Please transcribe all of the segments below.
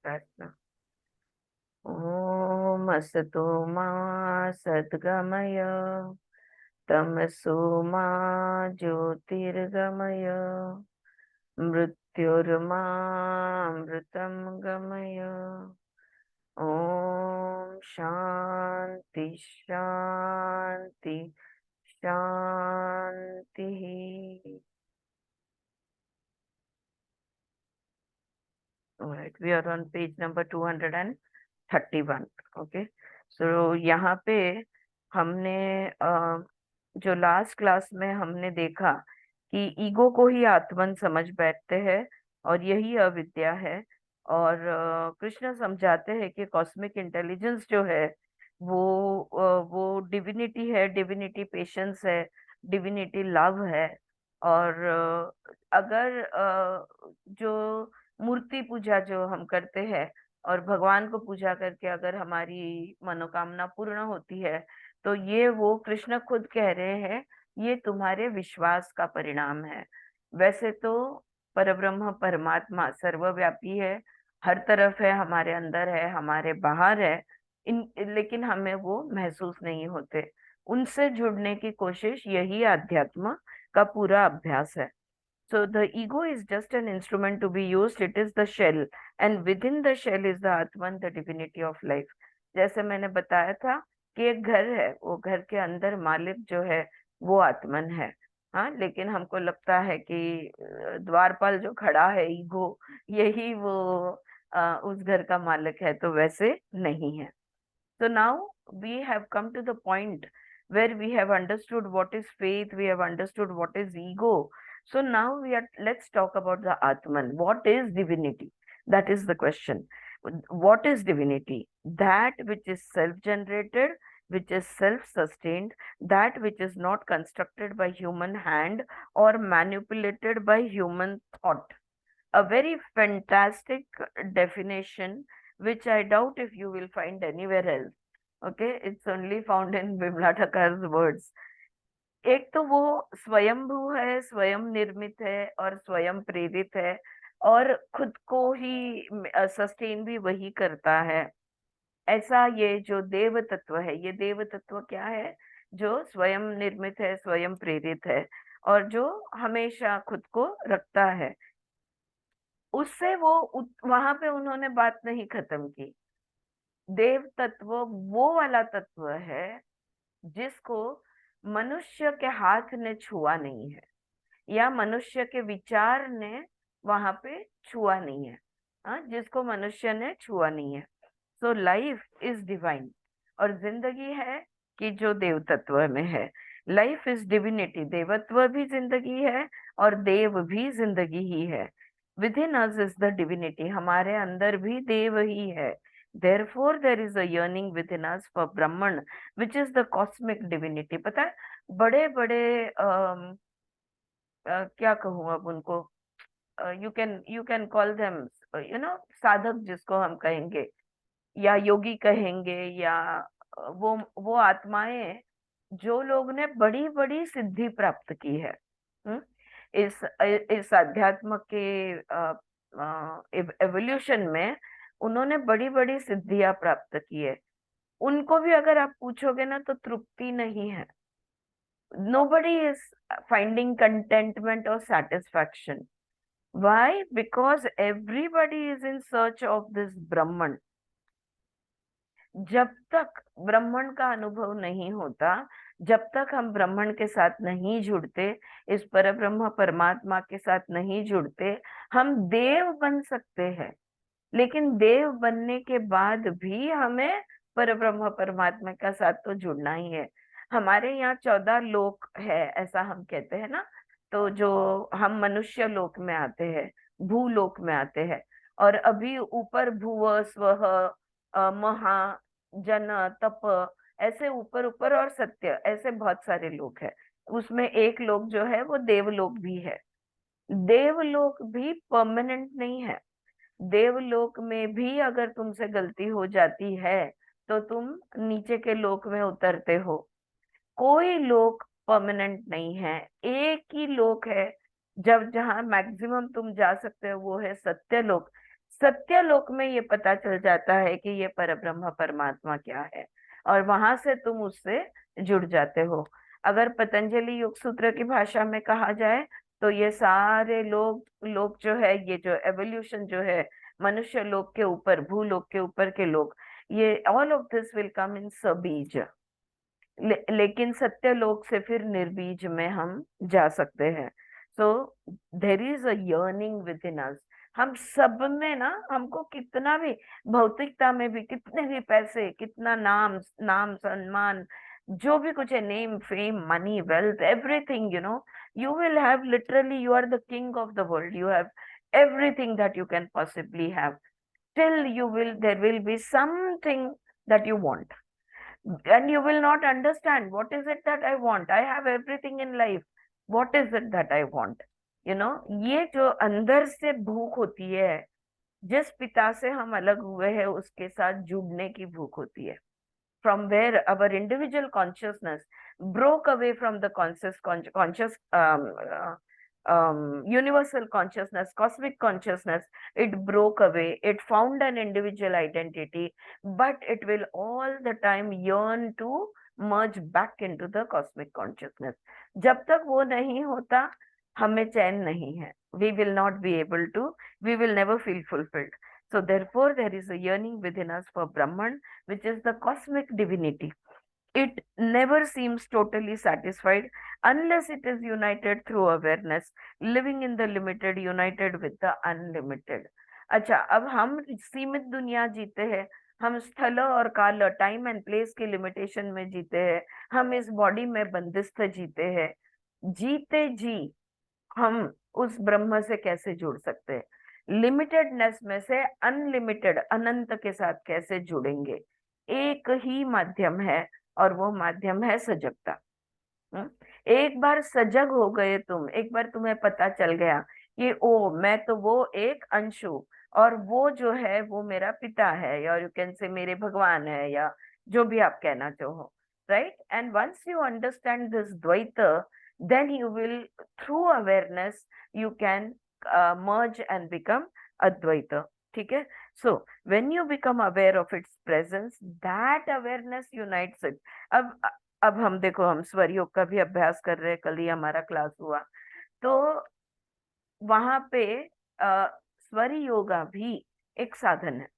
प्रार्थना। ओम असतो मा सद्गमय, तमसो मा ज्योतिर्गमय, मृत्युर्मामृतं गमय। ओम शांति शांति शांति। Alright, we are on page number 231. Okay, so यहाँ पे हमने जो लास्ट क्लास में हमने देखा कि ईगो को ही आत्मन समझ बैठते हैं और यही अविद्या है। और कृष्ण समझाते हैं कि कॉस्मिक इंटेलिजेंस जो है वो डिविनिटी है, डिविनिटी पेशेंस है, डिविनिटी लव है। और अगर जो मूर्ति पूजा जो हम करते हैं और भगवान को पूजा करके अगर हमारी मनोकामना पूर्ण होती है, तो ये वो कृष्ण खुद कह रहे हैं, ये तुम्हारे विश्वास का परिणाम है। वैसे तो परब्रह्म परमात्मा सर्वव्यापी है, हर तरफ है, हमारे अंदर है, हमारे बाहर है। लेकिन हमें वो महसूस नहीं होते। उनसे जुड़ने की कोशिश, यही अध्यात्म का पूरा अभ्यास है। So the ego is just an instrument to be used. It is the shell, and within the shell is the Atman, the divinity of life. जैसे मैंने बताया था कि एक घर है, वो घर के अंदर मालिक जो है वो आत्मन है। हाँ, लेकिन हमको लगता है कि द्वारपाल जो खड़ा है ईगो, यही वो उस घर का मालिक है, तो वैसे नहीं है। So now we have come to the point where we have understood what is faith, we have understood what is ego. So now let's talk about the Atman. What is divinity? That is the question. What is divinity? That which is self-generated, which is self-sustained, that which is not constructed by human hand or manipulated by human thought. A very fantastic definition, which I doubt if you will find anywhere else. Okay, it's only found in Bimla Thakur's words. एक तो वो स्वयंभू है, स्वयं निर्मित है और स्वयं प्रेरित है, और खुद को ही सस्टेन भी वही करता है। ऐसा ये जो देव तत्व है, ये देव तत्व क्या है? जो स्वयं निर्मित है, स्वयं प्रेरित है, और जो हमेशा खुद को रखता है। उससे वो वहां पे उन्होंने बात नहीं खत्म की। देव तत्व वो वाला तत्व है जिसको मनुष्य के हाथ ने छुआ नहीं है, या मनुष्य के विचार ने वहां पे छुआ नहीं है। हाँ, जिसको मनुष्य ने छुआ नहीं है। सो लाइफ इज डिवाइन, और जिंदगी है कि जो देव तत्व में है। लाइफ इज डिविनिटी, देवत्व भी जिंदगी है और देव भी जिंदगी ही है। With in us is the divinity, हमारे अंदर भी देव ही है। Therefore there is a yearning with in us for Brahman, which is the cosmic divinity. पता है, बड़े बड़े क्या कहूँ अब उनको, यू कैन कॉल देम, साधक जिसको हम कहेंगे, या योगी कहेंगे, या वो आत्माएं जो लोग ने बड़ी बड़ी सिद्धि प्राप्त की है। हम्म, इस अध्यात्म के एवोल्यूशन में उन्होंने बड़ी बड़ी सिद्धियां प्राप्त की है। उनको भी अगर आप पूछोगे ना, तो तृप्ति नहीं है। Nobody is finding contentment or satisfaction. Why? Because everybody is in search of this Brahman. जब तक ब्राह्मण का अनुभव नहीं होता, जब तक हम ब्राह्मण के साथ नहीं जुड़ते, इस परब्रह्म परमात्मा के साथ नहीं जुड़ते, हम देव बन सकते हैं। लेकिन देव बनने के बाद भी हमें परब्रह्म परमात्मा का साथ तो जुड़ना ही है। हमारे यहाँ 14 लोक है, ऐसा हम कहते हैं ना। तो जो हम मनुष्य लोक में आते हैं, भूलोक में आते हैं, और अभी ऊपर भुव स्वह महा जन तप, ऐसे ऊपर ऊपर, और सत्य, ऐसे बहुत सारे लोक है। उसमें एक लोक जो है वो देवलोक भी है। देवलोक भी परमानेंट नहीं है। देवलोक में भी अगर तुमसे गलती हो जाती है तो तुम नीचे के लोक में उतरते हो। कोई लोक परमानेंट नहीं है। एक ही लोक है जब जहां मैक्सिमम तुम जा सकते हो, वो है सत्यलोक। सत्य लोक में ये पता चल जाता है कि ये परब्रह्म परमात्मा क्या है, और वहां से तुम उससे जुड़ जाते हो। अगर पतंजलि योग सूत्र की भाषा में कहा जाए तो ये सारे लोग लोग जो है, ये जो एवोल्यूशन जो है मनुष्य लोक के ऊपर, भूलोक के ऊपर के लोग, ये all of this will come in सबीज। लेकिन सत्य लोक से फिर निर्बीज में हम जा सकते हैं। So there is a yearning with in अस। हम सब में ना, हमको कितना भी भौतिकता में भी, कितने भी पैसे, कितना नाम नाम सम्मान, जो भी कुछ है, name fame money wealth everything, you will have literally, you are the king of the world, you have everything that you can possibly have. Still there will be something that you want, and you will not understand what is it that I want. I have everything in life. What is it that I want? ये जो अंदर से भूख होती है, जिस पिता से हम अलग हुए हैं उसके साथ जुड़ने की भूख होती है, from where our individual consciousness broke away from the conscious universal consciousness, cosmic consciousness. It broke away, it found an individual identity, but it will all the time yearn to merge back into the cosmic consciousness. जब तक वो नहीं होता, हमें चैन नहीं है. We will not be able to, we will never feel fulfilled. So therefore there is a yearning within us for Brahman, which is the cosmic divinity. It never seems totally satisfied unless it is united through awareness, living in the limited, united with the unlimited. अच्छा, अब हम सीमित दुनिया जीते हैं, हम स्थल और काल, टाइम एंड प्लेस की लिमिटेशन में जीते हैं, हम इस बॉडी में बंदिस्त जीते हैं. जीते जी हम उस ब्रह्म से कैसे जुड़ सकते हैं? लिमिटेडनेस में से अनलिमिटेड अनंत के साथ कैसे जुड़ेंगे? एक ही माध्यम है, और वो माध्यम है सजगता. हम्म? एक बार सजग हो गए तुम, एक बार तुम्हें पता चल गया कि ओ, मैं तो वो एक अंश हूँ, और वो जो है वो मेरा पिता है, या यू कैन से मेरे भगवान है, या जो भी आप कहना चाहो, right? And once you understand this द्वैत, then you will, through awareness, you can merge and become advaita. ठीक है? So when you become aware of its presence, that awareness unites it. अब हम देखो, हम स्वर योग का भी अभ्यास कर रहे हैं, कल ही हमारा क्लास हुआ, तो वहां पे स्वर योगा भी एक साधन है.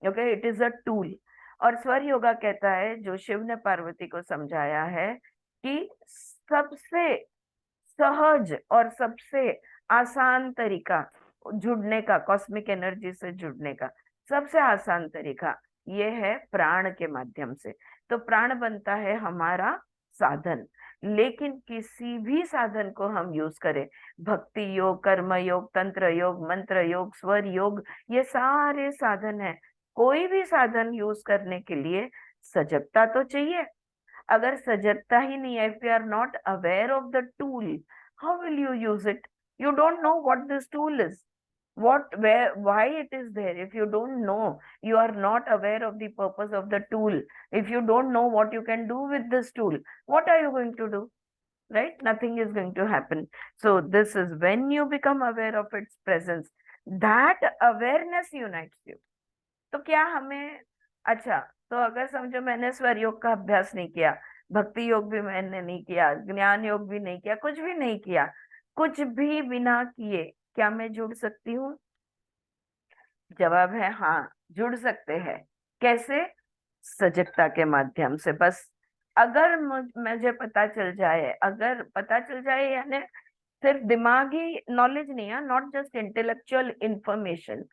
Okay, it is a tool. और स्वर योगा कहता है, जो शिव ने पार्वती को समझाया है, कि सबसे सहज और सबसे आसान तरीका जुड़ने का, कॉस्मिक एनर्जी से जुड़ने का सबसे आसान तरीका ये है प्राण के माध्यम से. तो प्राण बनता है हमारा साधन. लेकिन किसी भी साधन को हम यूज करें, भक्ति योग, कर्म योग, तंत्र योग, मंत्र योग, स्वर योग, ये सारे साधन है. कोई भी साधन यूज करने के लिए सजगता तो चाहिए. अगर सजगता ही नहीं है, if you are not aware of the tool, how will you use it? You don't know what this tool is, what, where, why it is there. If you don't know, you are not aware of the purpose of the tool, if you don't know what you can do with this tool, what are you going to do? Right? Nothing is going to happen. So this is when you become aware of its presence, that awareness unites you. तो क्या हमें, अच्छा, तो अगर समझो मैंने स्वर योग का अभ्यास नहीं किया, भक्ति योग भी मैंने नहीं किया, ज्ञान योग भी नहीं किया, कुछ भी नहीं किया, कुछ भी बिना किए, क्या मैं जुड़ सकती हूँ? जवाब है हाँ, जुड़ सकते हैं. कैसे? सजगता के माध्यम से. बस अगर मुझे पता चल जाए, अगर पता चल जाए, यानी सिर्फ दिमागी नॉलेज नहीं है, not just intellectual information.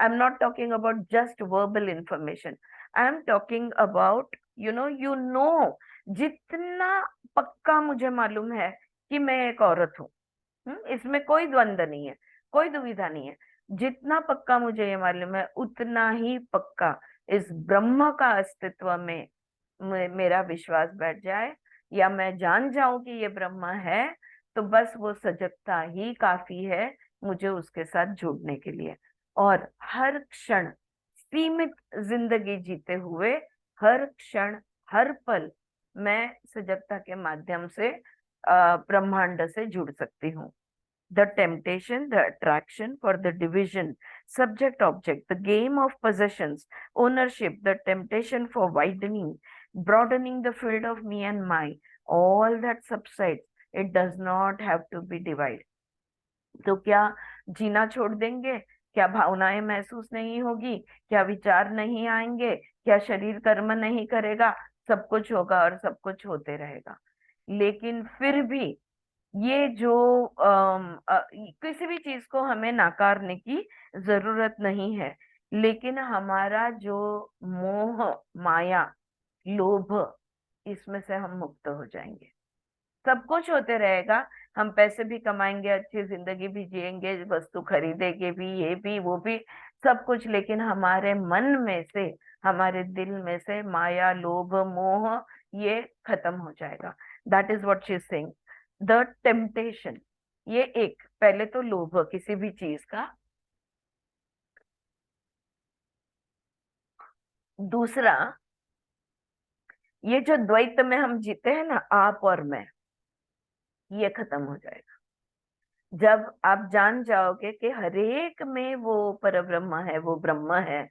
I am not talking about just verbal information. I am talking about, जितना पक्का मुझे मालूम है कि मैं एक औरत हूँ, इसमें कोई द्वंद्व नहीं है, कोई दुविधा नहीं है. जितना पक्का मुझे ये मालूम है, उतना ही पक्का इस ब्रह्म का अस्तित्व में मेरा विश्वास बैठ जाए, या मैं जान जाऊं कि ये ब्रह्म है, तो बस वो सजगता ही काफी है मुझे उसके साथ जुड़ने के लिए. और हर क्षण, सीमित जिंदगी जीते हुए, हर क्षण, हर पल मैं सजगता के माध्यम से ब्रह्मांड से जुड़ सकती हूँ. the temptation, the attraction for the division, subject object, the game of possessions, ownership, the temptation for widening, broadening the field of me and my, all that subsides. It does not have to be divided. तो क्या जीना छोड़ देंगे? क्या भावनाएं महसूस नहीं होगी? क्या विचार नहीं आएंगे? क्या शरीर कर्म नहीं करेगा? सब कुछ होगा और सब कुछ होते रहेगा। लेकिन फिर भी ये जो किसी भी चीज को हमें नकारने की जरूरत नहीं है, लेकिन हमारा जो मोह, माया, लोभ, इसमें से हम मुक्त हो जाएंगे। सब कुछ होते रहेगा, हम पैसे भी कमाएंगे, अच्छी जिंदगी भी जिएंगे, वस्तु खरीदेंगे भी, ये भी वो भी, सब कुछ, लेकिन हमारे मन में से, हमारे दिल में से माया, लोभ, मोह, ये खत्म हो जाएगा। That is what she is saying, the temptation. ये एक, पहले तो लोभ किसी भी चीज का, दूसरा ये जो द्वैत में हम जीते हैं ना, आप और मैं, ये खत्म हो जाएगा जब आप जान जाओगे कि हरेक में वो परब्रह्म है, वो ब्रह्म है।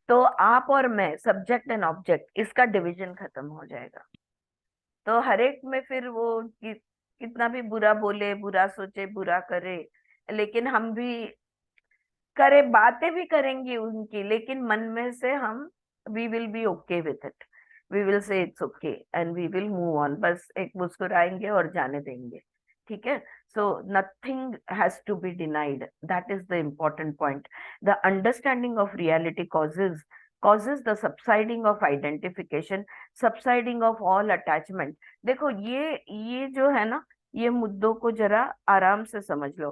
तो आप और मैं, सब्जेक्ट एंड ऑब्जेक्ट, इसका डिवीजन खत्म हो जाएगा। तो हरेक में फिर वो कितना भी बुरा बोले, बुरा सोचे, बुरा करे, लेकिन हम भी करे, बातें भी करेंगी उनकी, लेकिन मन में से हम, we will be okay with it, we will say it's okay and we will move on, बस एक मुस्कुराएंगे और जाने देंगे। ठीक है। So nothing has to be denied, that is the important point. The understanding of reality causes the subsiding of identification, subsiding of all attachment। देखो ये जो है ना, ये मुद्दों को जरा आराम से समझ लो।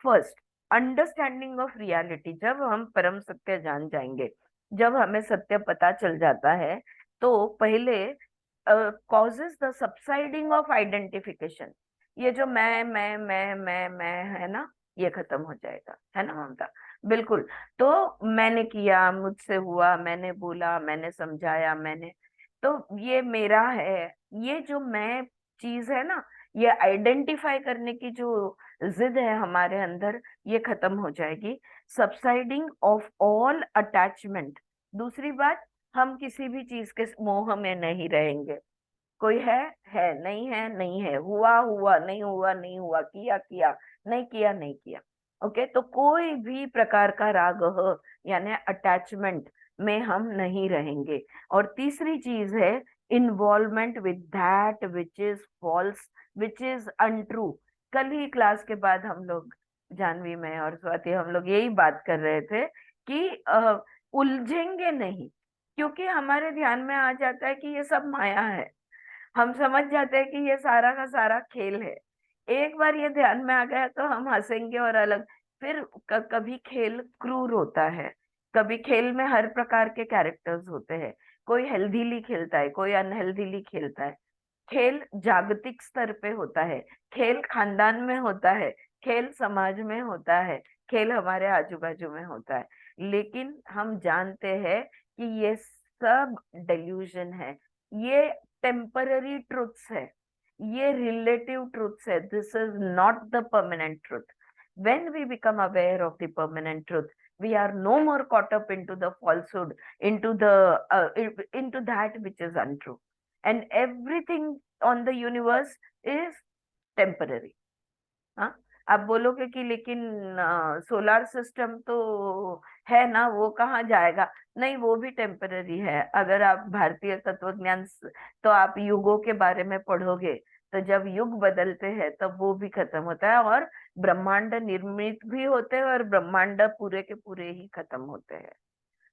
फर्स्ट, अंडरस्टैंडिंग ऑफ रियलिटी, जब हम परम सत्य जान जाएंगे, जब हमें सत्य पता चल जाता है, तो पहले causes the subsiding of identification. ये जो मैं है ना, ये खत्म हो जाएगा, है ना ममता? बिल्कुल। तो मैंने किया, मुझसे हुआ, मैंने बोला, मैंने समझाया, मैंने, तो ये मेरा है, ये जो मैं चीज है ना, ये आइडेंटिफाई करने की जो जिद है हमारे अंदर, ये खत्म हो जाएगी। Subsiding of all attachment. दूसरी बात, हम किसी भी चीज के मोह में नहीं रहेंगे। कोई है, नहीं है, नहीं है, हुआ हुआ, नहीं हुआ नहीं हुआ, किया किया, नहीं किया नहीं किया। ओके, तो कोई भी प्रकार का राग यानी अटैचमेंट में हम नहीं रहेंगे। और तीसरी चीज है involvement with that which is false, which is untrue. कल ही क्लास के बाद हम लोग, जानवी में और स्वाति, हम लोग यही बात कर रहे थे कि उलझेंगे नहीं, क्योंकि हमारे ध्यान में आ जाता है कि ये सब माया है। हम समझ जाते हैं कि ये सारा का सारा खेल है। एक बार ये ध्यान में आ गया तो हम हंसेंगे और अलग। फिर कभी खेल क्रूर होता है, कभी खेल में हर प्रकार के कैरेक्टर्स होते हैं। कोई हेल्दीली खेलता है, कोई अनहेल्दीली खेलता है। खेल जागतिक स्तर पे होता है, खेल खानदान में होता है, खेल समाज में होता है, खेल हमारे आजू बाजू में होता है। लेकिन हम जानते हैं कि ये सब डेल्यूजन है, ये टेम्पररी ट्रुथ्स है, ये रिलेटिव ट्रुथ्स है। This is not the permanent truth. when we become aware of the permanent truth, we are no more caught up into the falsehood, into that which is untrue, and everything on the universe is temporary। हाँ, आप बोलोगे कि लेकिन solar system तो है ना, वो कहाँ जाएगा? नहीं, वो भी टेम्पररी है। अगर आप भारतीय तत्वज्ञान तो आप युगों के बारे में पढ़ोगे, तो जब युग बदलते हैं तब वो भी खत्म होता है, और ब्रह्मांड निर्मित भी होते हैं, और ब्रह्मांड पूरे के पूरे ही खत्म होते हैं।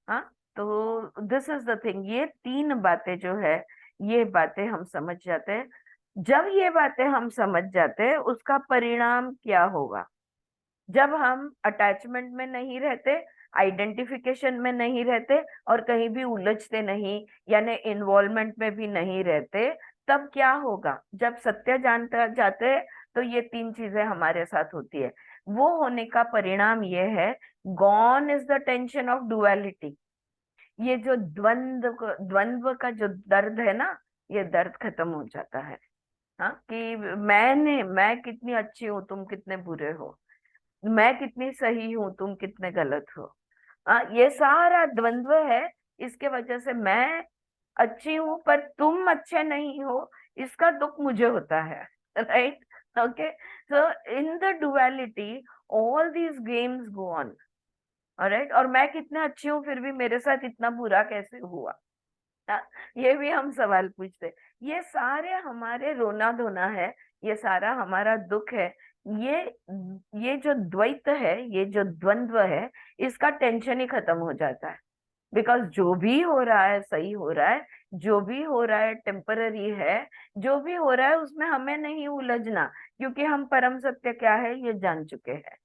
हाँ, तो दिस इज द थिंग। ये तीन बातें जो है, ये बातें हम समझ जाते हैं। जब ये बातें हम समझ जाते हैं, उसका परिणाम क्या होगा? जब हम अटैचमेंट में नहीं रहते, आइडेंटिफिकेशन में नहीं रहते, और कहीं भी उलझते नहीं, यानी इन्वॉल्वमेंट में भी नहीं रहते, तब क्या होगा? जब सत्य जानते जाते हैं, तो ये तीन चीजें हमारे साथ होती है। वो होने का परिणाम ये है, gone is the tension of duality. ये जो द्वंद्व का जो दर्द है ना, ये दर्द खत्म हो जाता है। हाँ, कि मैं कितनी अच्छी हूँ, तुम कितने बुरे हो, मैं कितनी सही हूँ, तुम कितने गलत हो। ये सारा द्वंद्व है। इसके वजह से मैं अच्छी हूं पर तुम अच्छे नहीं हो, इसका दुख मुझे होता है। Right. Okay. So in the duality all these games go on. Alright. और मैं कितना अच्छी हूँ फिर भी मेरे साथ इतना बुरा कैसे हुआ। हाँ, ये भी हम सवाल पूछते। ये सारे हमारे रोना धोना है, ये सारा हमारा दुख है। ये ये जो द्वैत है, ये जो द्वंद्व है, इसका टेंशन ही खत्म हो जाता है। बिकॉज जो भी हो रहा है सही हो रहा है, जो भी हो रहा है टेम्पररी है, जो भी हो रहा है उसमें हमें नहीं उलझना, क्योंकि हम परम सत्य क्या है ये जान चुके हैं।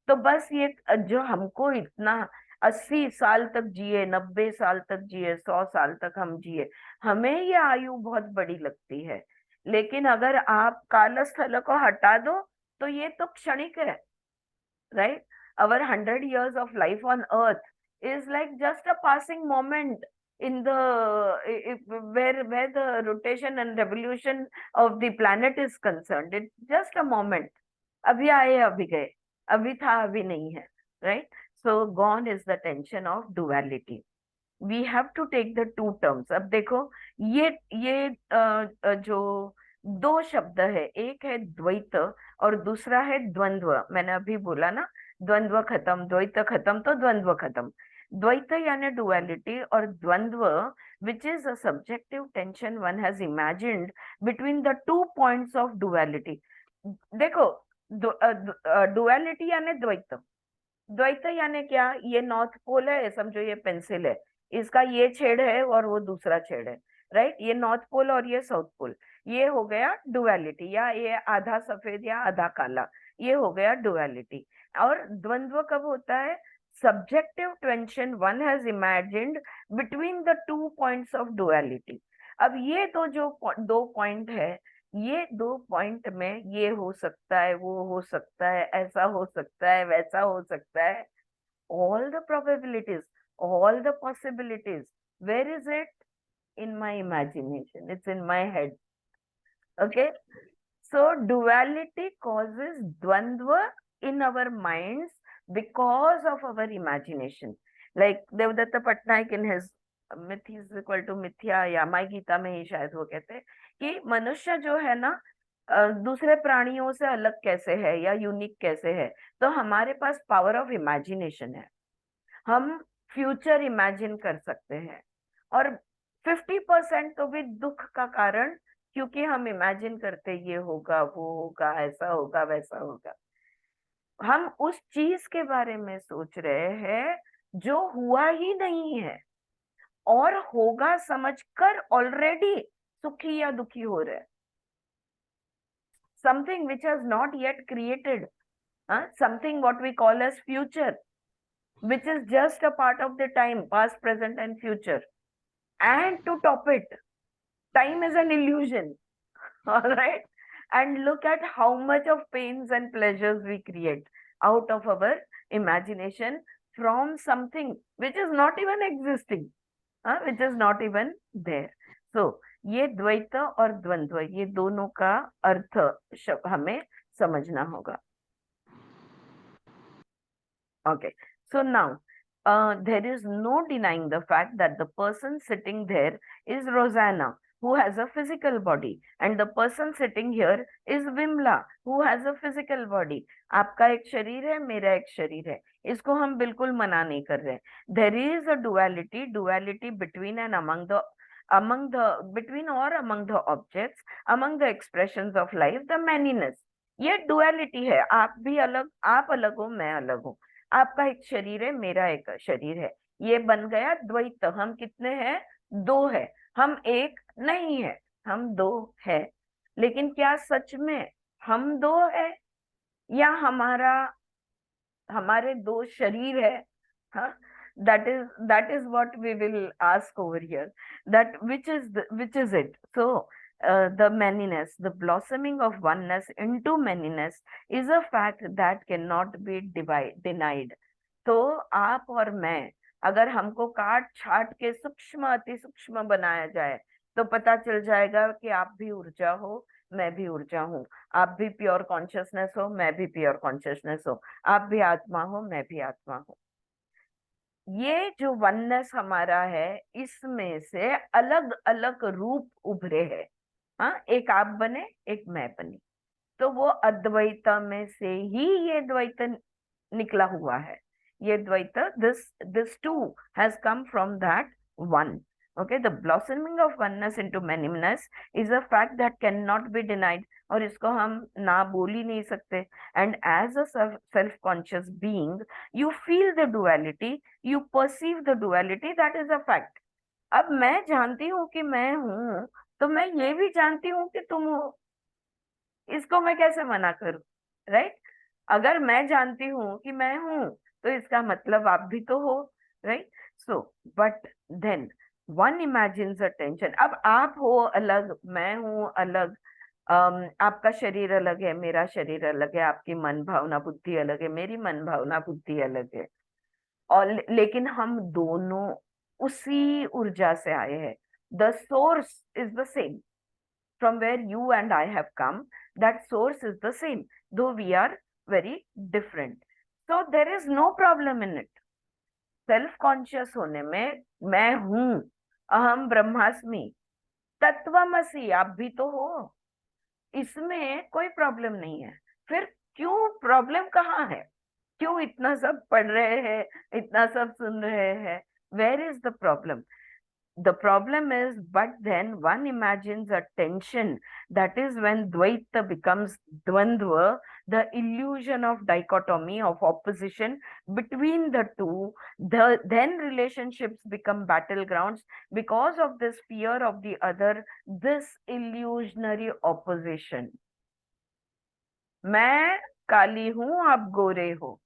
तो बस ये जो हमको इतना 80 साल तक जिए, 90 साल तक जिए, 100 साल तक हम जिए, हमें ये आयु बहुत बड़ी लगती है। लेकिन अगर आप कालस्थल को हटा दो तो ये तो क्षणिक है। right? Our 100 years of life on earth is like just a passing moment in the where the rotation and revolution of the planet is concerned. It's just a moment. अभी आए अभी गए, अभी था अभी नहीं है। right? So gone is the tension of duality. We have to take the two terms. अब देखो, ये जो दो शब्द है, एक है द्वैत और दूसरा है द्वंद्व। मैंने अभी बोला ना, द्वंद्व खत्म, द्वैत खत्म तो द्वंद्व खत्म। द्वैत यानी डुअलिटी, और द्वंद्व which is a subjective tension one has imagined between the two points of duality. देखो, डुअलिटी यानी द्वैत। द्वैत यानी क्या, ये नॉर्थ पोल है समझो, ये पेंसिल है, इसका ये छेद है और वो दूसरा छेद है। राइट। ये नॉर्थ पोल और ये साउथ पोल, ये हो गया डुअलिटी, या ये आधा सफेद या आधा काला, ये हो गया डुअलिटी। और द्वंद्व कब होता है, subjective tension one has imagined between the two points of duality. अब ये तो जो दो पॉइंट है, ये दो पॉइंट में ये हो सकता है, वो हो सकता है, ऐसा हो सकता है, वैसा हो सकता है। all the probabilities, all the possibilities, where is it? In my imagination, it's in my head. Okay. So duality causes dvandva in our minds because of our imagination. Like Devdutt Patnaik in his myth is equal to मिथ्या, या माई गीता में ही शायद वो कहते हैं कि मनुष्य जो है ना, दूसरे प्राणियों से अलग कैसे है या यूनिक कैसे है। तो हमारे पास पावर ऑफ इमेजिनेशन है, हम फ्यूचर इमेजिन कर सकते हैं। और 50% तो भी दुख का कारण, क्योंकि हम इमेजिन करते ये होगा, वो होगा, ऐसा होगा, वैसा होगा। हम उस चीज के बारे में सोच रहे हैं जो हुआ ही नहीं है, और होगा समझकर ऑलरेडी सुखी या दुखी हो रहे हैं। Something which has not yet created, something what we call as future, which is just a part of the time, past, present, and future. And to top it, time is an illusion. All right. And look at how much of pains and pleasures we create out of our imagination from something which is not even existing, which is not even there. So ये द्वैत और द्वंद्व, ये दोनों का अर्थ हमें समझना होगा। Okay. So now, there is no denying the fact that the person sitting there is Rosanna, who has a physical body, and the person sitting here is Vimla, who has a physical body. आपका एक शरीर है, मेरा एक शरीर है, इसको हम बिल्कुल मना नहीं कर रहे। There is a duality between and among the between or among the objects, among the expressions of life, the manyness. ये duality है, आप भी अलग, आप अलग हो, मैं अलग हूँ। आपका एक शरीर है, मेरा एक शरीर है, ये बन गया द्वैत। हम कितने हैं, दो है, हम एक नहीं है, हम दो है। लेकिन क्या सच में हम दो है, या हमारे दो शरीर है? हाँ, that is what we will ask over here, that which is it. So the manyness, the blossoming of oneness into manyness is a fact that cannot be denied. तो आप और मैं, अगर हमको काट छाट के सूक्ष्म अति सूक्ष्म बनाया जाए तो पता चल जाएगा कि आप भी ऊर्जा हो, मैं भी ऊर्जा हूँ, आप भी प्योर कॉन्शियसनेस हो, मैं भी प्योर कॉन्शियसनेस हो, आप भी आत्मा हो, मैं भी आत्मा हूँ। ये जो वननेस हमारा है, इसमें से अलग अलग रूप उभरे हैं। हाँ, एक आप बने, एक मैं बनी, तो वो अद्वैत में से ही ये द्वैत निकला हुआ है। ये द्वैत, this too has come from that one. Okay, the blossoming of oneness into manyness is a fact that cannot be denied, और इसको हम ना बोल ही नहीं सकते। And as a self-conscious being, you feel the duality, you perceive the duality, that is a fact. अब मैं जानती हूँ कि मैं हूँ, तो मैं ये भी जानती हूँ कि तुम हो। इसको मैं कैसे मना करूं? राइट? अगर मैं जानती हूं कि मैं हूं, तो इसका मतलब आप भी तो हो। Right? So but then one imagines a tension. अब आप हो अलग, मैं हूं अलग, आपका शरीर अलग है, मेरा शरीर अलग है, आपकी मन भावना बुद्धि अलग है, मेरी मन भावना बुद्धि अलग है, और लेकिन हम दोनों उसी ऊर्जा से आए हैं। The source is the same. from where you and I have come, that source is the same, though we are very different. So there is no problem in it. Self conscious होने में मैं हूं, अहम ब्रह्मास्मि, तत्वमसि, आप भी तो हो, इसमें कोई प्रॉब्लम नहीं है। फिर क्यों प्रॉब्लम कहाँ है? क्यों इतना सब पढ़ रहे हैं, इतना सब सुन रहे हैं? Where is the problem? The problem is, but then one imagines a tension. That is when Dvaita becomes Dvandva, the illusion of dichotomy, of opposition between the two. Then relationships become battlegrounds because of this fear of the other, this illusionary opposition. मैं काली हूं, आप गोरे हो,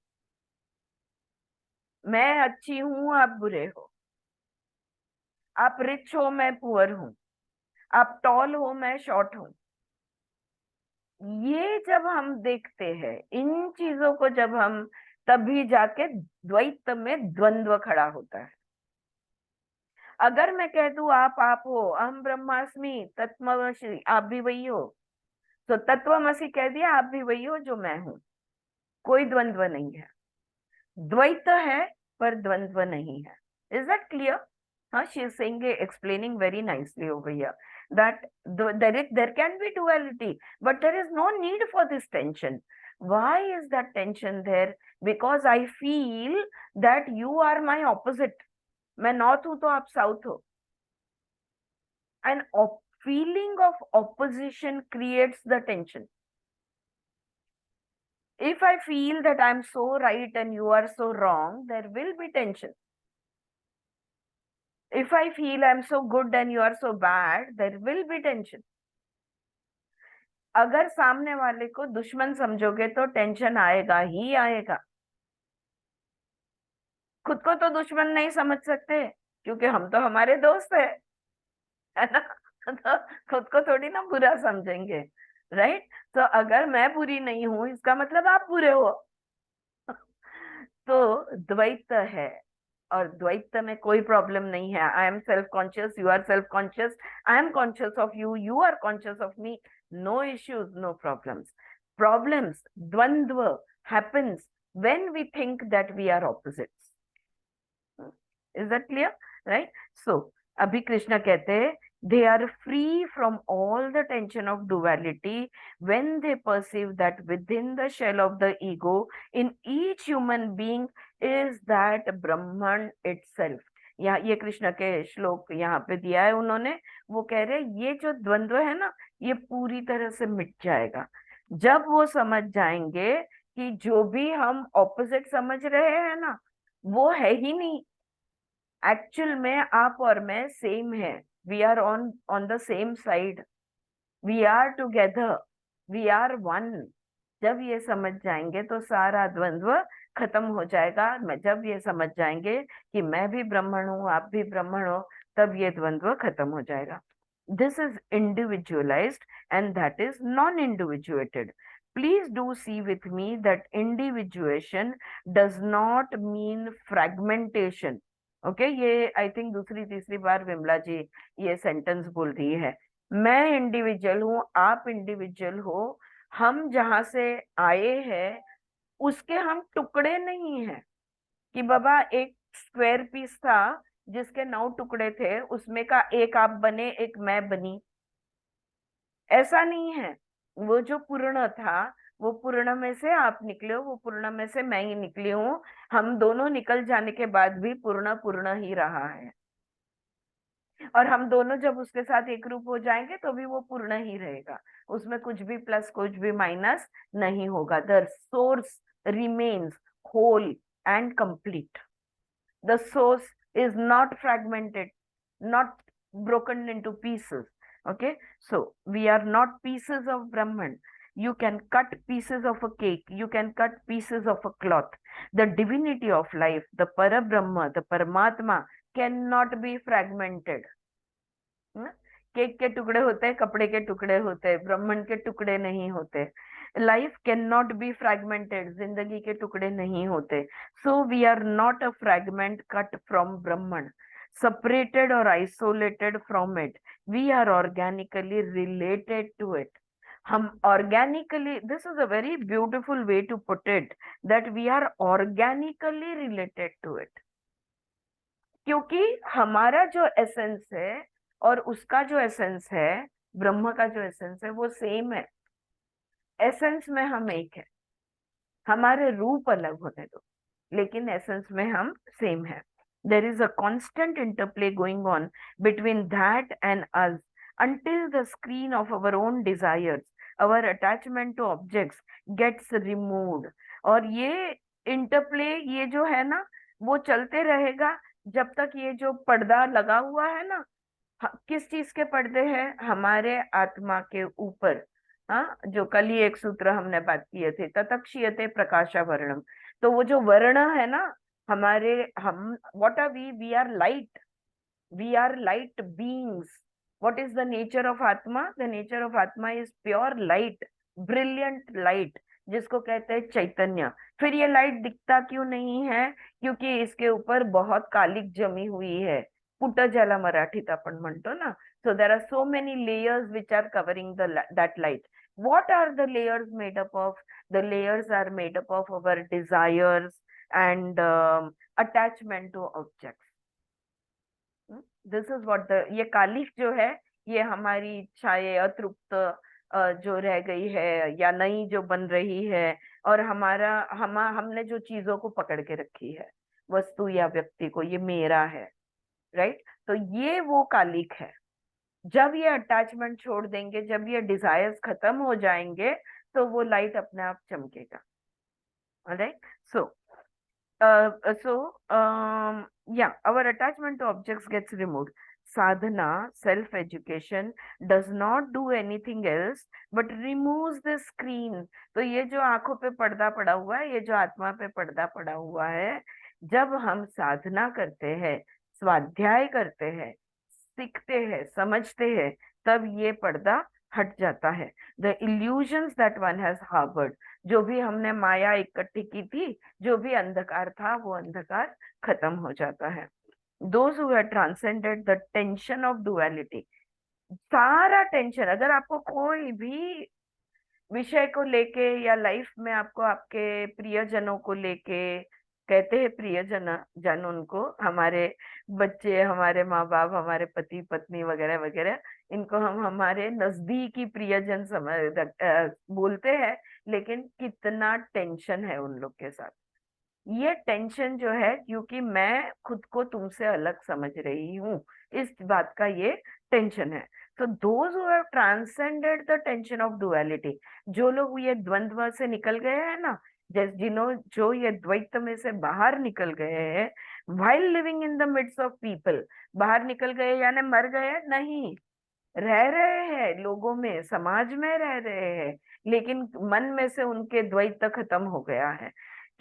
मैं अच्छी हूं, आप बुरे हो, आप रिच हो, मैं पुअर हूं, आप टॉल हो, मैं शॉर्ट हूं। ये जब हम देखते हैं इन चीजों को, जब हम, तभी जाके द्वैत में द्वंद्व खड़ा होता है। अगर मैं कह दूं आप हो, अहम ब्रह्मास्मि तत्वमसि, आप भी वही हो, तो तत्वमसि कह दिया, आप भी वही हो जो मैं हूं, कोई द्वंद्व नहीं है। द्वैत है पर द्वंद्व नहीं है। Is that clear? हाँ, she is saying, explaining very nicely over here that there can be duality, but there is no need for this tension. Why is that tension there? Because I feel that you are my opposite. मैं north हूं तो आप south हो, and feeling of opposition creates the tension. If I feel that I'm so right and you are so wrong, there will be tension. If I feel I'm so good and you are so bad, there will be tension. अगर सामने वाले को दुश्मन समझोगे तो tension आएगा ही आएगा। खुद को तो दुश्मन नहीं समझ सकते, क्योंकि हम तो हमारे दोस्त है ना? तो खुद को थोड़ी ना बुरा समझेंगे। राइट? तो अगर मैं बुरी नहीं हूं, इसका मतलब आप बुरे हो। तो द्वैत है, और द्वैत में कोई प्रॉब्लम नहीं है। I am self conscious, you are self conscious, I am conscious of you, you are conscious of me. No issues, no problems. Problems, द्वंद्व happens when we think that we are opposites. Is that clear? Right? So अभी कृष्णा कहते हैं, they are free from all the tension of duality when they perceive that within the shell of the ego in each human being is that Brahman itself. यहाँ ये कृष्ण के श्लोक यहाँ पे दिया है उन्होंने। वो कह रहे हैं ये जो द्वंद्व है ना, ये पूरी तरह से मिट जाएगा जब वो समझ जाएंगे कि जो भी हम ऑपोजिट समझ रहे हैं ना, वो है ही नहीं। एक्चुअल में आप और मैं सेम है। We are on the same side, we are together, we are one. जब ये समझ जाएंगे तो सारा द्वंद्व खत्म हो जाएगा। जब ये समझ जाएंगे कि मैं भी ब्राह्मण हूँ, आप भी ब्राह्मण हो, तब ये द्वंद्व खत्म हो जाएगा। This is individualized and that is non individuated. Please do see with me that individuation does not mean fragmentation. Okay, ये आई थिंक दूसरी तीसरी बार विमला जी ये सेंटेंस बोल रही है। मैं इंडिविजुअल हूँ, आप इंडिविजुअल हो, हम जहां से आए हैं उसके हम टुकड़े नहीं हैं कि बाबा एक स्क्वायर पीस था जिसके 9 टुकड़े थे, उसमें का एक आप बने एक मैं बनी, ऐसा नहीं है। वो जो पूर्ण था, वो पूर्ण में से आप निकले हो, वो पूर्ण में से मैं ही निकली हूँ। हम दोनों निकल जाने के बाद भी पूर्ण पूर्ण ही रहा है, और हम दोनों जब उसके साथ एक रूप हो जाएंगे तो भी वो पूर्ण ही रहेगा। उसमें कुछ भी प्लस कुछ भी माइनस नहीं होगा। The source remains whole and complete. The source is not fragmented, not broken into pieces. Okay, so we are not pieces of Brahman. You can cut pieces of a cake, you can cut pieces of a cloth. The divinity of life, the Parabrahma, the Paramatma cannot be fragmented. Cake के टुकड़े होते हैं, कपड़े के टुकड़े होते हैं, ब्रह्मन के टुकड़े नहीं होते। Life can not be fragmented, जिंदगी के टुकड़े नहीं होते। So we are not a fragment cut from Brahman, separated or isolated from it. We are organically related to it. हम organically, this is a very beautiful way to put it, that we are organically related to it. क्योंकि हमारा जो essence है और उसका जो essence है, ब्रह्म का जो एसेंस है, वो सेम है। एसेंस में हम एक है, हमारे रूप अलग होने दो, लेकिन एसेंस में हम सेम है। There is a constant interplay going on between that and us until the screen of our own desires, our attachment to objects gets removed. और ये इंटरप्ले, ये जो है ना, वो चलते रहेगा जब तक ये जो पर्दा लगा हुआ है ना, किस चीज के पर्दे हैं? हमारे आत्मा के ऊपर। हाँ, जो कल ही एक सूत्र हमने बात किए थे, ततक्षीयते प्रकाशा वर्णम। तो वो जो वर्ण है ना, हमारे, हम what are we are light, we are light beings. What is the nature of atma? The nature of atma is pure light, brilliant light, जिसको कहते हैं चैतन्य। फिर ये लाइट दिखता क्यों नहीं है? क्योंकि इसके ऊपर बहुत कालिक जमी हुई है। पुट ज्याला मराठीत आपण म्हणतो ना। So there are so many layers which are covering that light. What are the layers made up of? The layers are made up of our desires and attachment to objects. This is what the, ये कालिख जो है, ये हमारी इच्छाएं अतृप्त जो रह गई है या नई जो बन रही है, और हमारा हमने जो चीजों को पकड़ के रखी है, वस्तु या व्यक्ति को, ये मेरा है, राइट? तो ये वो कालिख है। जब ये अटैचमेंट छोड़ देंगे, जब ये डिजायर्स खत्म हो जाएंगे, तो वो लाइट अपने आप चमकेगा। Alright, so uh, so yeah, our attachment to objects gets removed. Sadhana, self education, does not do anything else but removes the screen. तो ये जो आंखों पे पर्दा पड़ा हुआ है, ये जो आत्मा पे पर्दा पड़ा हुआ है, जब हम साधना करते हैं, स्वाध्याय करते हैं, सीखते हैं, समझते हैं, तब ये पर्दा हट जाता है। The illusions that one has harboured, जो भी हमने माया इकट्ठी की थी, जो भी अंधकार था, वो अंधकार खत्म हो जाता है। Those who have transcended the tension of duality, सारा टेंशन, अगर आपको कोई भी विषय को लेके या लाइफ में आपको आपके प्रियजनों को लेके, कहते हैं प्रियजन, जन उनको हमारे बच्चे, हमारे माँ बाप, हमारे पति पत्नी वगैरह वगैरह, इनको हम हमारे नजदीकी प्रियजन बोलते हैं। लेकिन कितना टेंशन है उन लोग के साथ। ये टेंशन जो है, क्योंकि मैं खुद को तुमसे अलग समझ रही हूँ, इस बात का ये टेंशन है। तो those who have transcended the tension of duality, जो लोग ये द्वंद्व से निकल गए हैं ना, जैसे जो ये द्वैत में से बाहर निकल गए हैं, while living in the midst of people, बाहर निकल गए यानी मर गए नहीं, रह रहे हैं लोगों में, समाज में रह रहे हैं, लेकिन मन में से उनके द्वैत खत्म हो गया है।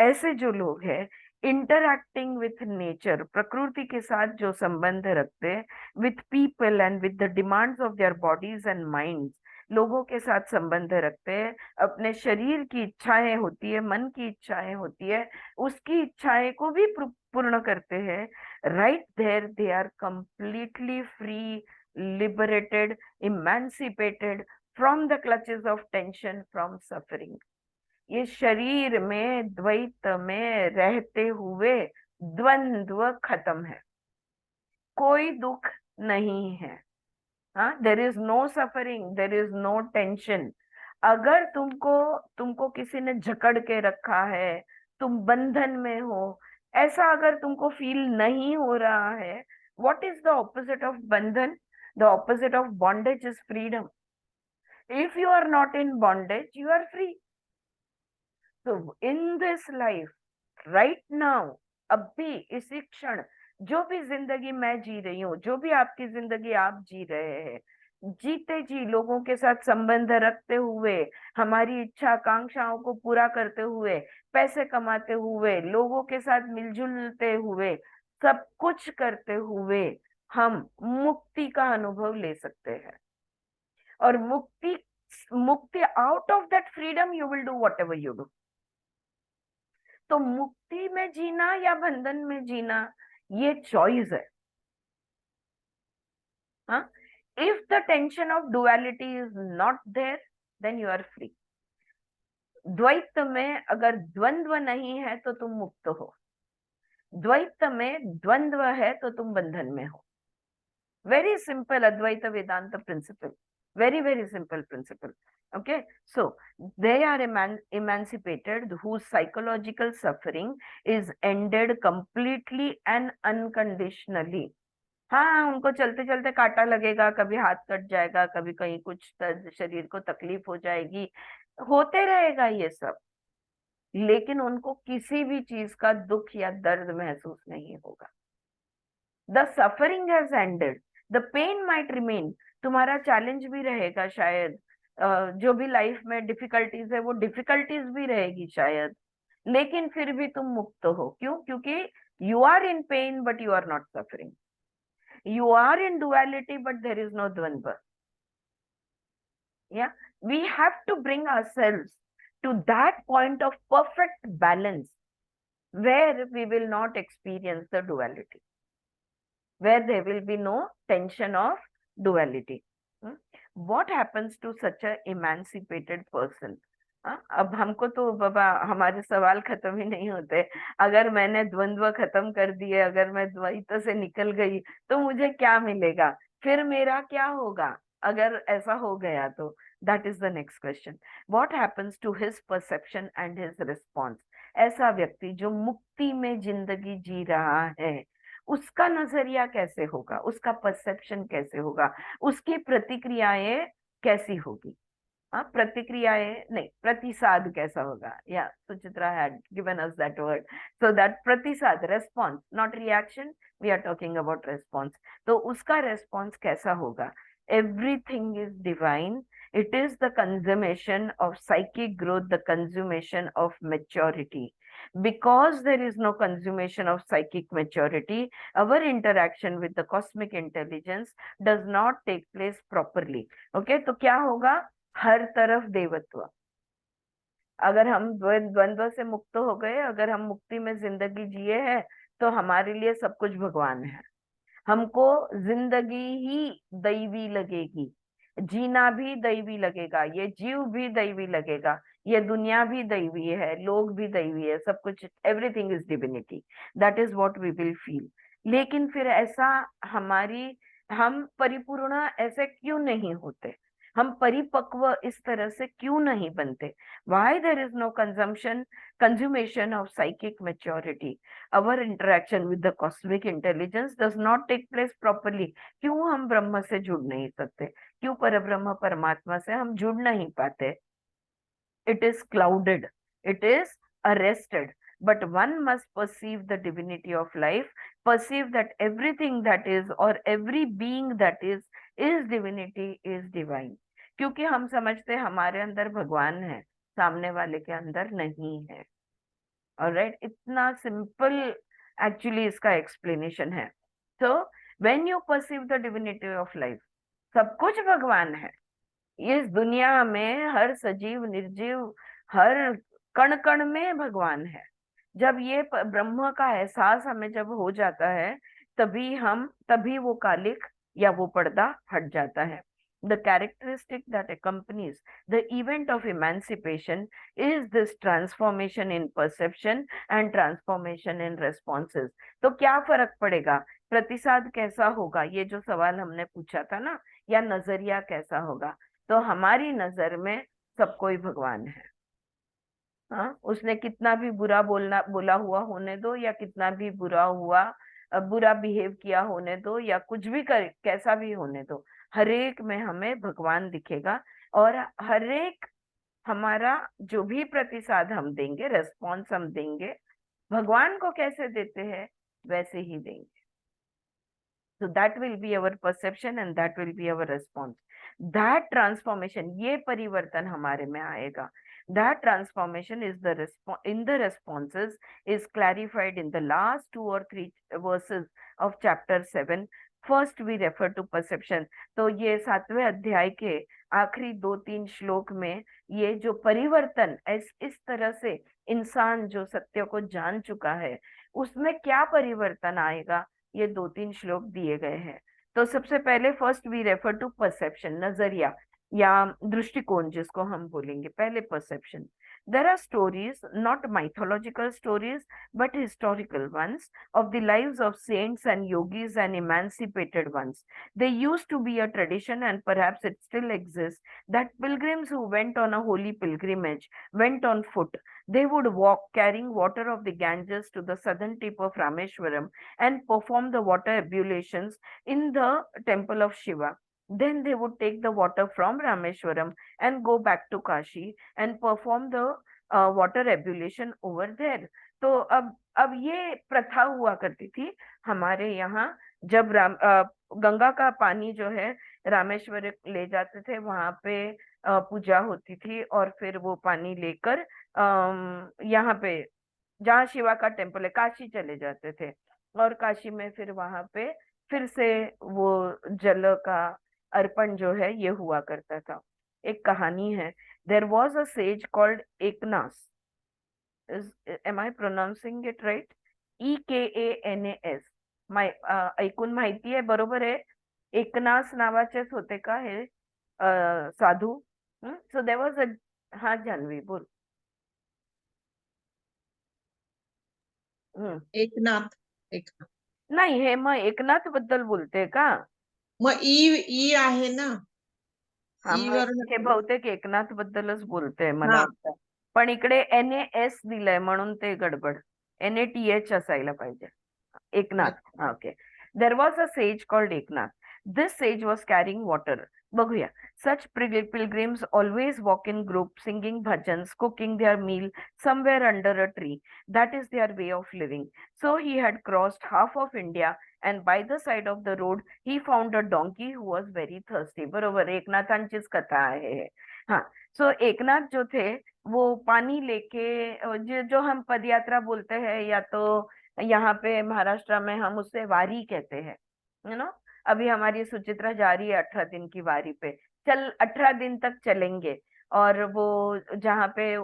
ऐसे जो लोग हैं, इंटरैक्टिंग विथ नेचर, प्रकृति के साथ जो संबंध रखते हैं, with people and with the demands of their bodies and minds, लोगों के साथ संबंध रखते हैं, अपने शरीर की इच्छाएं होती है, मन की इच्छाएं होती है, उसकी इच्छाएं को भी पूर्ण करते हैं। Right there they are completely free liberated, emancipated from the clutches of tension, from suffering. ये शरीर में द्वैत में रहते हुए द्वंद्व खत्म है, कोई दुख नहीं है। हाँ, there is no suffering, there is no tension. अगर तुमको तुमको किसी ने जकड़ के रखा है, तुम बंधन में हो, ऐसा अगर तुमको फील नहीं हो रहा है, what is the opposite of bandhan? The opposite of bondage is freedom. If you are not in bondage, you are free. तो in this life, right now, अभी इसी क्षण, जो भी जिंदगी मैं जी रही हूँ, जो भी आपकी जिंदगी आप जी रहे हैं, जीते जी लोगों के साथ संबंध रखते हुए, हमारी इच्छा आकांक्षाओं को पूरा करते हुए, पैसे कमाते हुए, लोगों के साथ मिलजुलते हुए, सब कुछ करते हुए हम मुक्ति का अनुभव ले सकते हैं। और मुक्ति, मुक्ति, out of that freedom you will do what ever you do. तो मुक्ति में जीना या बंधन में जीना, ये चॉइस है। हाँ, if the tension of duality is not there, then you are free. द्वैत में अगर द्वंद्व नहीं है तो तुम मुक्त हो, द्वैत में द्वंद्व है तो तुम बंधन में हो। Very simple Advaita Vedanta principal, very simple principle. Okay, so they are emancipated whose psychological suffering is ended completely and unconditionally. हाँ, उनको चलते चलते कांटा लगेगा, कभी हाथ कट जाएगा, कभी कहीं कुछ शरीर को तकलीफ हो जाएगी, होते रहेगा ये सब, लेकिन उनको किसी भी चीज का दुख या दर्द महसूस नहीं होगा। The suffering has ended, the pain might remain. तुम्हारा चैलेंज भी रहेगा शायद, जो भी लाइफ में डिफिकल्टीज है वो डिफिकल्टीज भी रहेगी शायद, लेकिन फिर भी तुम मुक्त हो। क्यों? क्योंकि you are in pain but you are not suffering, you are in duality but there is no dvandva. Yeah, we have to bring ourselves to that point of perfect balance where we will not experience the duality, where there will be no tension of duality. What happens to such a emancipated person? अब हमको तो बाबा हमारे सवाल खत्म ही नहीं होते। अगर मैंने द्वंद्व खत्म कर दिए, अगर मैं द्वैत से निकल गई, तो मुझे क्या मिलेगा? फिर मेरा क्या होगा अगर ऐसा हो गया तो? That is the next question. What happens to his perception and his response? ऐसा व्यक्ति जो मुक्ति में जिंदगी जी रहा है, उसका नजरिया कैसे होगा, उसका परसेप्शन कैसे होगा, उसकी प्रतिक्रियाएं कैसी होगी? हाँ, प्रतिक्रियाएं नहीं, प्रतिसाद कैसा होगा? Yeah Suchitra had given us that word, so that pratisad, response, not reaction, we are talking about response. तो उसका रेस्पॉन्स कैसा होगा? Everything is divine, it is the consummation of psychic growth, the consummation of maturity. Because there is no consummation of psychic maturity, our interaction with the cosmic intelligence does not take place properly. Okay, तो क्या होगा? हर तरफ देवत्व। अगर हम द्वंद्व से मुक्त हो गए, अगर हम मुक्ति में जिंदगी जिए हैं, तो हमारे लिए सब कुछ भगवान है। हमको जिंदगी ही दैवी लगेगी, जीना भी दैवी लगेगा, ये जीव भी दैवी लगेगा, ये दुनिया भी दैवी है, लोग भी दैवी है, सब कुछ, everything is divinity. That is what we will feel. लेकिन फिर ऐसा हम परिपूर्ण ऐसे क्यों नहीं होते? हम परिपक्व इस तरह से क्यों नहीं बनते? Why there is no consummation of psychic maturity? our interaction with the cosmic intelligence does not take place properly. क्यों हम ब्रह्म से जुड़ नहीं सकते? क्यों परब्रह्म परमात्मा से हम जुड़ नहीं पाते? It is clouded, it is arrested, but one must perceive the divinity of life, perceive that everything that is, or every being that is divinity, is divine. क्योंकि हम समझते हमारे अंदर भगवान है, सामने वाले के अंदर नहीं है। ऑलराइट, इतना सिंपल एक्चुअली इसका एक्सप्लेनेशन है। तो when you perceive the divinity of life, सब कुछ भगवान है। इस दुनिया में हर सजीव निर्जीव, हर कण कण में भगवान है। जब ये ब्रह्म का एहसास हमें जब हो जाता है, तभी वो कालिक या वो पर्दा हट जाता है। The characteristic that accompanies the event of emancipation is this transformation in perception and transformation in responses. तो क्या फर्क पड़ेगा, प्रतिसाद कैसा होगा, ये जो सवाल हमने पूछा था ना, या नजरिया कैसा होगा। तो हमारी नजर में सब कोई भगवान है। हाँ, उसने कितना भी बुरा बोला हुआ होने दो, या कितना भी बुरा हुआ, बुरा बिहेव किया होने दो, या कुछ भी कैसा भी होने दो, हर एक में हमें भगवान दिखेगा। और हर एक हमारा जो भी प्रतिसाद हम देंगे, रेस्पॉन्स हम देंगे, भगवान को कैसे देते हैं वैसे ही देंगे। So that will be our perception and that will be our response. That transformation, ये परिवर्तन हमारे में आएगा। That transformation is in the responses is clarified in the last 2 or 3 verses of chapter 7. First we refer to perception. तो ये 7वें अध्याय के आखिरी 2-3 श्लोक में ये जो परिवर्तन इस तरह से इंसान जो सत्य को जान चुका है, उसमें क्या परिवर्तन आएगा, ये 2-3 श्लोक दिए गए हैं। तो सबसे पहले first we refer to perception, नजरिया या दृष्टिकोण जिसको हम बोलेंगे। पहले perception. There are stories, not mythological stories but historical ones, of the lives of saints and yogis and emancipated ones. They used to be a tradition and perhaps it still exist that pilgrims who went on a holy pilgrimage went on foot. They would walk carrying water of the Ganges to the southern tip of Rameshwaram and perform the water ablutions in the temple of Shiva. Then they would take the water from Rameshwaram and go back to Kashi and perform the water ablution over there. तो अब ये प्रथा हुआ करती थी हमारे यहाँ। जब गंगा का पानी जो है रामेश्वर ले जाते थे, वहां पे पूजा होती थी, और फिर वो पानी लेकर यहाँ पे जहाँ शिवा का टेम्पल है काशी चले जाते थे, और काशी में फिर वहां पे फिर से वो जल का अर्पण जो है ये हुआ करता था। एक कहानी है, there was a sage called Ekanas, am I pronouncing it right? EKANAS, ऐकून माहिती आहे बरोबर आहे? एकनास नावाचेच होते का हे साधू? सो देर वॉज अ, हा जान्हवी बोल. एकनाथ. एकनाथ नाही, हे मग एकनाथ बद्दल बोलते का? मग ई आहे ना, हा, ई मग वर. हे बहुतेक एकनाथ बद्दलच बोलते मला हा, वाटतं. पण इकडे NAS दिलंय म्हणून ते गडबड. NATH असायला पाहिजे. Eknath. Okay. There was a sage called Eknath. This sage was carrying water. बघूया. Such pilgrims always walk in groups, singing bhajans, cooking their meal somewhere under a tree. That is their way of living. So he had crossed half of India, and by the side of the road he found a donkey who was very thirsty. बरोबर, एकनाथांचीच कथा आहे हे. हाँ, सो एकनाथ जो थे वो पानी लेके, जो हम पदयात्रा बोलते हैं, या तो यहाँ पे महाराष्ट्र में हम उससे वारी कहते हैं, यू नो। अभी हमारी सुचित्रा जा रही है 18 दिन की वारी पे, 18 दिन तक चलेंगे, और वो जहाँ पे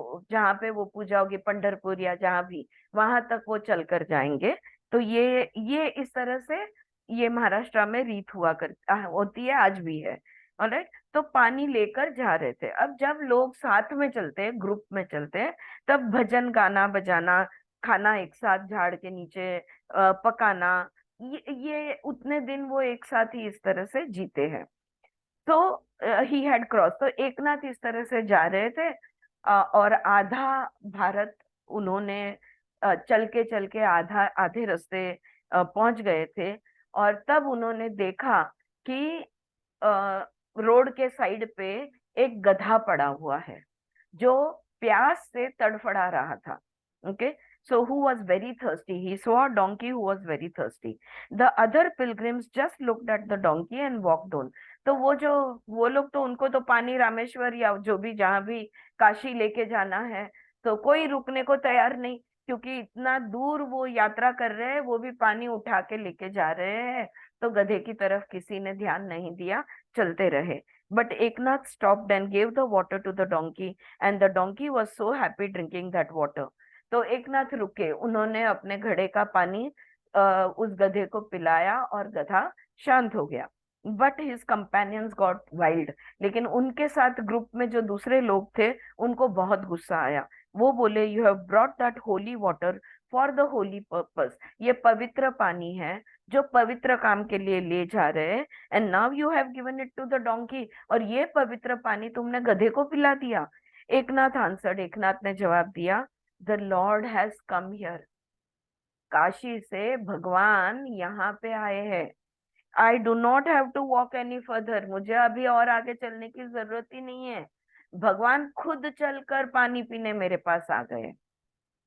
वो पूजा होगी, पंढरपुर या जहाँ भी, वहां तक वो चल कर जाएंगे। तो ये इस तरह से ये महाराष्ट्र में रीत होती है, आज भी है। ऑलराइट, तो पानी लेकर जा रहे थे। अब जब लोग साथ में चलते हैं, ग्रुप में चलते हैं, तब भजन गाना बजाना, खाना एक साथ झाड़ के नीचे पकाना, ये उतने दिन वो एक साथ ही इस तरह से जीते हैं। तो ही हैड क्रॉस, तो एकनाथ इस तरह से जा रहे थे, और आधा भारत उन्होंने चल के आधे रास्ते पहुंच गए थे। और तब उन्होंने देखा कि रोड के साइड पे एक गधा पड़ा हुआ है जो प्यास से तड़फड़ा रहा था। Okay, so who was very thirsty. He saw a donkey who was very thirsty. The other pilgrims just looked at the donkey and walked on. तो वो लोग तो, उनको तो पानी रामेश्वर या जो भी जहां भी काशी लेके जाना है, तो कोई रुकने को तैयार नहीं, क्योंकि इतना दूर वो यात्रा कर रहे हैं, वो भी पानी उठा के लेके जा रहे हैं। तो गधे की तरफ किसी ने ध्यान नहीं दिया, चलते रहे। But Eknath stopped and gave the water to the donkey, and the donkey was so happy drinking that water. तो एकनाथ रुके, उन्होंने अपने घड़े का पानी उस गधे को पिलाया और गधा शांत हो गया। But his companions got wild. लेकिन उनके साथ ग्रुप में जो दूसरे लोग थे उनको बहुत गुस्सा आया। वो बोले you have brought that holy water for the Holi purpose, ये पवित्र पानी है जो पवित्र काम के लिए ले जा रहे हैं, and now you have given it to the donkey, और ये पवित्र पानी तुमने गधे को पिला दिया। एकनाथ आंसर्ड, एकनाथ ने जवाब दिया, the lord has come here, Kashi से भगवान यहाँ पे आए हैं। I do not have to walk any further, मुझे अभी और आगे चलने की जरूरत ही नहीं है, भगवान खुद चलकर पानी पीने मेरे पास आ गए।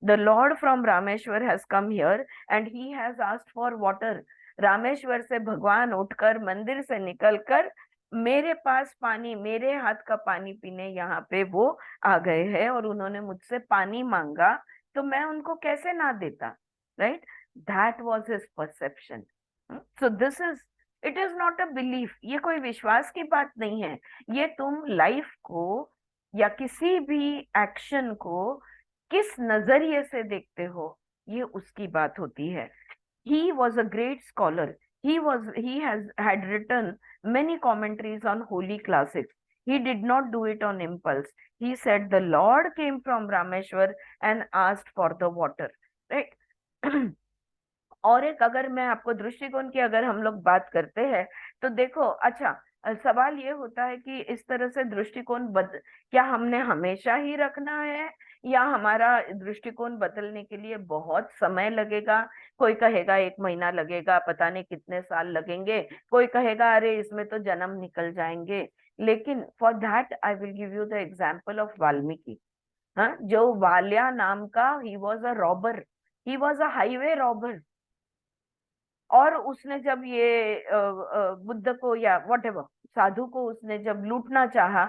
The Lord from Rameshwar has come here and he has asked for water. Rameshwar से भगवान उठकर मंदिर से निकलकर मेरे पास पानी, मेरे हाथ का पानी पीने यहाँ पे वो आ गए हैं, और उन्होंने मुझसे पानी मांगा तो मैं उनको कैसे ना देता, right? That was his perception. So this is, it is not a belief, ये कोई विश्वास की बात नहीं है, ये तुम लाइफ को या किसी भी एक्शन को किस नजरिए से देखते हो, ये उसकी बात होती है। He was a great scholar. He has had written many commentaries on holy classics. He did not do it on impulse. He said the Lord came from Rameshwar and asked for the water. Right? और एक, अगर मैं आपको दृष्टिकोण की अगर हम लोग बात करते हैं तो देखो, अच्छा, सवाल ये होता है कि इस तरह से दृष्टिकोण क्या हमने हमेशा ही रखना है, या हमारा दृष्टिकोण बदलने के लिए बहुत समय लगेगा? कोई कहेगा 1 महीना लगेगा, पता नहीं कितने साल लगेंगे, कोई कहेगा अरे इसमें तो जन्म निकल जाएंगे। लेकिन for that I will give you the example of Valmiki. हाँ, जो वाल्या नाम का, he was a robber, he was a highway robber, और उसने जब ये बुद्ध को या वट एवर साधु को उसने जब लूटना चाहा,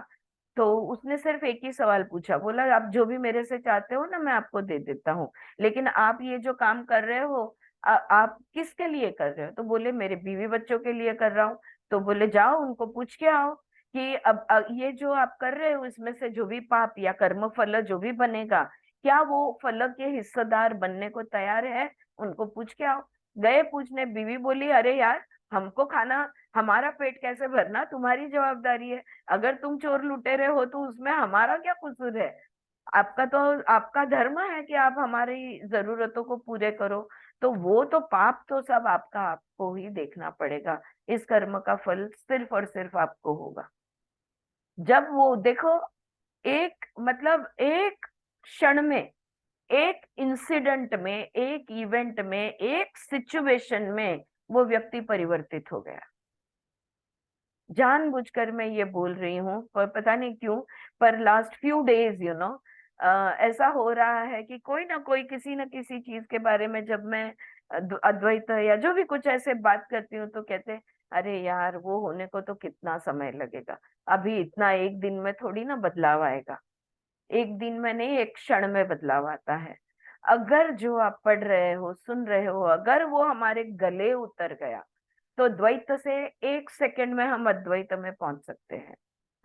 तो उसने सिर्फ एक ही सवाल पूछा, बोला आप जो भी मेरे से चाहते हो ना मैं आपको दे देता हूँ, लेकिन आप ये जो काम कर रहे हो आप किसके लिए कर रहे हो? तो बोले मेरे बीवी बच्चों के लिए कर रहा हूँ। तो बोले जाओ उनको पूछ के आओ कि अब ये जो आप कर रहे हो इसमें से जो भी पाप या कर्म फल जो भी बनेगा, क्या वो फल के हिस्सेदार बनने को तैयार है? उनको पूछ के आओ। गए पूछने, बीवी बोली अरे यार, हमको खाना, हमारा पेट कैसे भरना तुम्हारी जवाबदारी है, अगर तुम चोर लुटेरे हो तो उसमें हमारा क्या कसूर है? आपका तो, आपका धर्म है कि आप हमारी जरूरतों को पूरे करो, तो वो तो पाप तो सब आपका, आपको ही देखना पड़ेगा, इस कर्म का फल सिर्फ और सिर्फ आपको होगा। जब वो देखो, एक मतलब एक क्षण में, एक इंसिडेंट में, एक इवेंट में, एक सिचुएशन में वो व्यक्ति परिवर्तित हो गया। जानबूझकर मैं ये बोल रही हूँ, पर पता नहीं क्यों, पर लास्ट फ्यू डेज ऐसा हो रहा है कि कोई ना कोई किसी न किसी चीज के बारे में जब मैं अद्वैत या जो भी कुछ ऐसे बात करती हूँ तो कहते हैं अरे यार वो होने को तो कितना समय लगेगा, अभी इतना एक दिन में थोड़ी ना बदलाव आएगा, एक दिन में नहीं एक क्षण में बदलाव आता है। अगर जो आप पढ़ रहे हो, सुन रहे हो, अगर वो हमारे गले उतर गया तो द्वैत से 1 सेकंड में हम अद्वैत में पहुंच सकते हैं।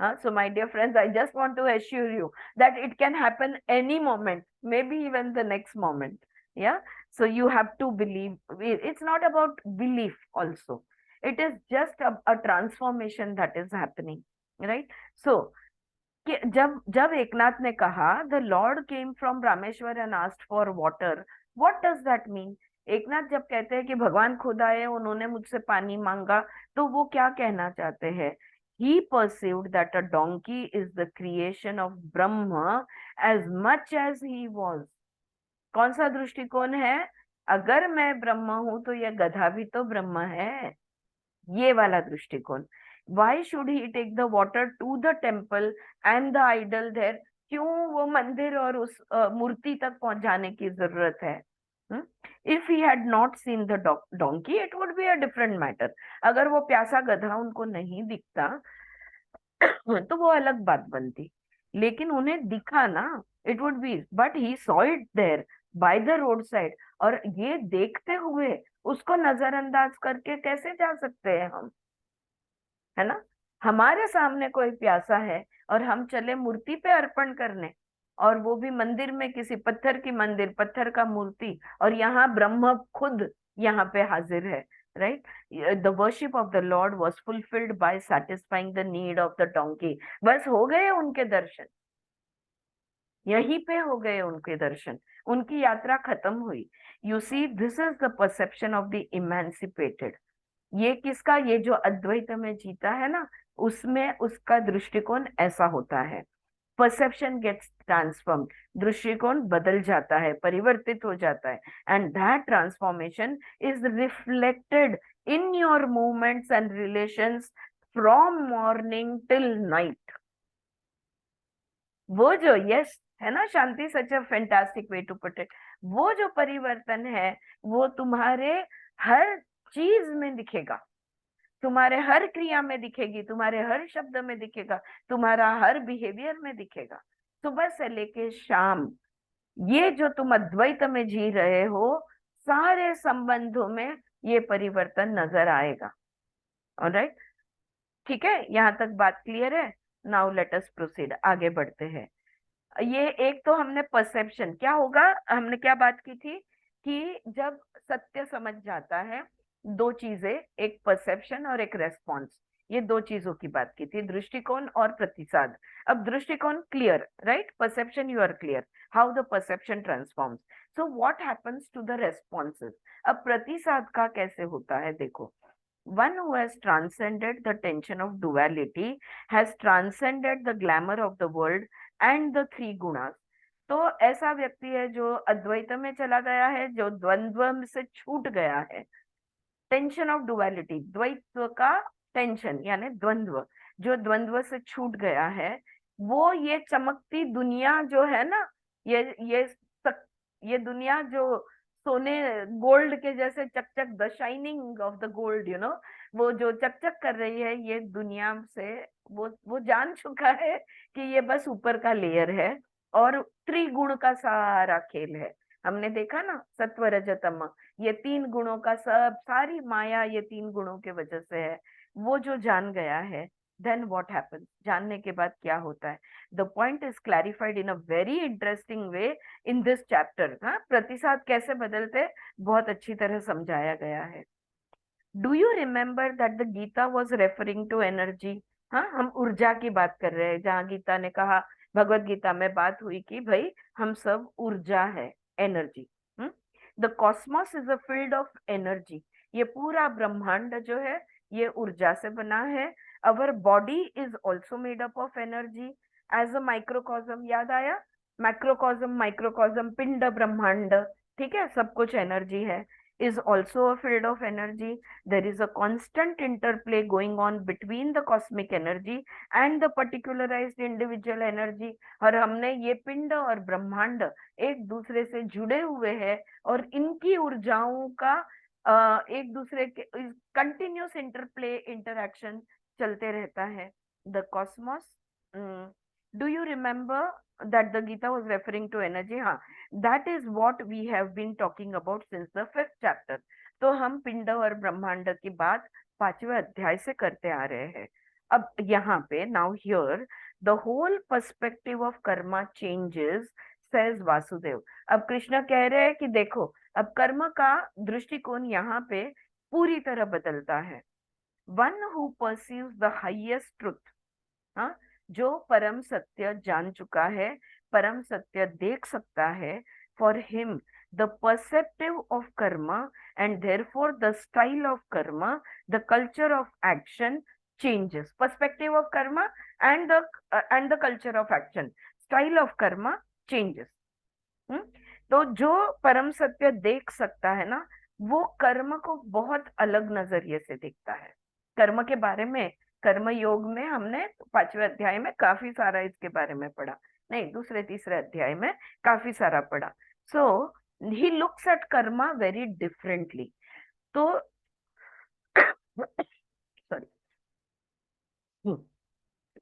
हाँ, so my dear friends, I just want to assure you that it can happen any moment, maybe even the next moment. Yeah, so you have to believe, it's not about belief also, it is just a transformation that is happening, right? So कि जब जब एकनाथ ने कहा the Lord came from Rameshwar and asked for water, what does that mean? Eknath जब कहते हैं कि भगवान खुद आए, उन्होंने मुझसे पानी मांगा, तो वो क्या कहना चाहते हैं? He perceived that a donkey is the creation of Brahma as much as he was. कौन सा दृष्टिकोण है? अगर मैं ब्रह्म हूं तो यह गधा भी तो ब्रह्म है, ये वाला दृष्टिकोण। Why should he take the water to the temple and the idol there? क्यों वो मंदिर और उस मूर्ति तक पहुंचाने की जरूरत है? If he had not seen the donkey it would be a different matter. अगर वो प्यासा गधा उनको नहीं दिखता तो वो अलग बात बनती, लेकिन उन्हें दिखा ना, it would be, but he saw it there by the road side, और ये देखते हुए उसको नजरअंदाज करके कैसे जा सकते हैं हम? है ना? हमारे सामने कोई प्यासा है और हम चले मूर्ति पे अर्पण करने, और वो भी मंदिर में, किसी पत्थर की मंदिर, पत्थर का मूर्ति, और यहाँ ब्रह्म खुद यहाँ पे हाजिर है, right? The worship of the Lord was fulfilled by satisfying the need of the donkey. बस हो गए उनके दर्शन, यहीं पे हो गए उनके दर्शन, उनकी यात्रा खत्म हुई. You see, this is the perception of the emancipated. ये किसका, ये जो अद्वैत में जीता है ना, उसमें उसका दृष्टिकोण ऐसा होता है. परसेप्शन गेट्स ट्रांसफॉर्म, दृष्टिकोण बदल जाता है, परिवर्तित हो जाता है. And that transformation is reflected in your movements and relations from morning till night. वो जो, यस, है ना Shanti, such a fantastic way to put it. वो जो परिवर्तन है वो तुम्हारे हर चीज में दिखेगा, तुम्हारे हर क्रिया में दिखेगी, तुम्हारे हर शब्द में दिखेगा, तुम्हारा हर बिहेवियर में दिखेगा. सुबह से लेके शाम ये जो तुम अद्वैत में जी रहे हो, सारे संबंधों में ये परिवर्तन नजर आएगा. ऑलराइट, ठीक है, यहाँ तक बात क्लियर है. नाउ लेट अस प्रोसीड, आगे बढ़ते हैं. ये एक तो हमने परसेप्शन, क्या होगा, हमने क्या बात की थी कि जब सत्य समझ जाता है, दो चीजें, एक परसेप्शन और एक रेस्पॉन्स, ये दो चीजों की बात की थी, दृष्टिकोण और प्रतिसाद. अब दृष्टिकोण clear, right, perception you are clear, how the perception transforms. So what happens to the responses. अब प्रतिसाद का कैसे होता है, देखो. One who has transcended the tension of duality has transcended the glamour of the world and the three gunas. तो ऐसा व्यक्ति है जो अद्वैत में चला गया है, जो द्वंद्व से छूट गया है. टेंशन ऑफ डुअलिटी, द्वैत्व का टेंशन यानी द्वंद्व, जो द्वंद्व से छूट गया है, वो ये चमकती दुनिया जो है ना, ये ये दुनिया जो सोने गोल्ड के जैसे चकचक, the shining of the gold, you know, वो जो चकचक कर रही है ये दुनिया से, वो जान चुका है कि ये बस ऊपर का लेयर है और त्रिगुण का सारा खेल है. हमने देखा ना, सत्व रज तम, ये तीन गुणों का सब, सारी माया ये तीन गुणों के वजह से है. वो जो जान गया है, देन व्हाट हैपेंस, जानने के बाद क्या होता है. The point is clarified in a very interesting way in this chapter. हाँ, प्रतिसाद कैसे बदलते, बहुत अच्छी तरह समझाया गया है. Do you remember that the Gita was referring to energy. हाँ, हम ऊर्जा की बात कर रहे हैं, जहाँ गीता ने कहा, भगवत गीता में बात हुई कि भाई हम सब ऊर्जा है, energy. The Cosmos is a field of energy. ये पूरा ब्रह्मांड जो है ये ऊर्जा से बना है. Our body is also made up of energy as a microcosm. याद आया, माइक्रोकॉस्म, माइक्रोकॉस्म, पिंड ब्रह्मांड, ठीक है, सब कुछ एनर्जी है, is also a field of energy. There is a constant interplay going on between the cosmic energy and the particularized individual energy. और हमने ये पिंड और ब्रह्मांड एक दूसरे से जुड़े हुए हैं और इनकी ऊर्जाओं का एक दूसरे के कंटिन्यूस इंटरप्ले, इंटरैक्शन चलते रहता है. The Cosmos, do you remember that the Gita was referring to energy. हाँ, that is what we have been talking about since the 5th chapter. तो हम पिंड और ब्रह्मांड की बात 5वें अध्याय से करते आ रहे हैं. अब यहाँ पे, now here the whole perspective of karma changes, says Vasudev. अब कृष्ण कह रहे हैं कि देखो, अब कर्म का दृष्टिकोण यहाँ पे पूरी तरह बदलता है. One who perceives the highest truth, हाँ, जो परम सत्य जान चुका है, परम सत्य देख सकता है, for him the perceptive of karma and therefore the style of karma, the culture of action changes. Perspective of karma and the culture of action, style of karma changes. तो जो परम सत्य देख सकता है ना, वो कर्म को बहुत अलग नजरिए से देखता है. कर्म के बारे में, कर्म योग में हमने 5वें अध्याय में काफी सारा इसके बारे में पढ़ा, नहीं, दूसरे तीसरे अध्याय में काफी सारा पढ़ा. So he looks at karma very differently. तो सॉरी,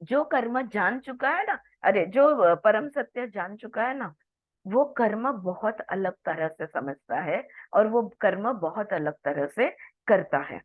जो कर्म जान चुका है ना, अरे जो परम सत्य जान चुका है ना, वो कर्म बहुत अलग तरह से समझता है और वो कर्म बहुत अलग तरह से करता है.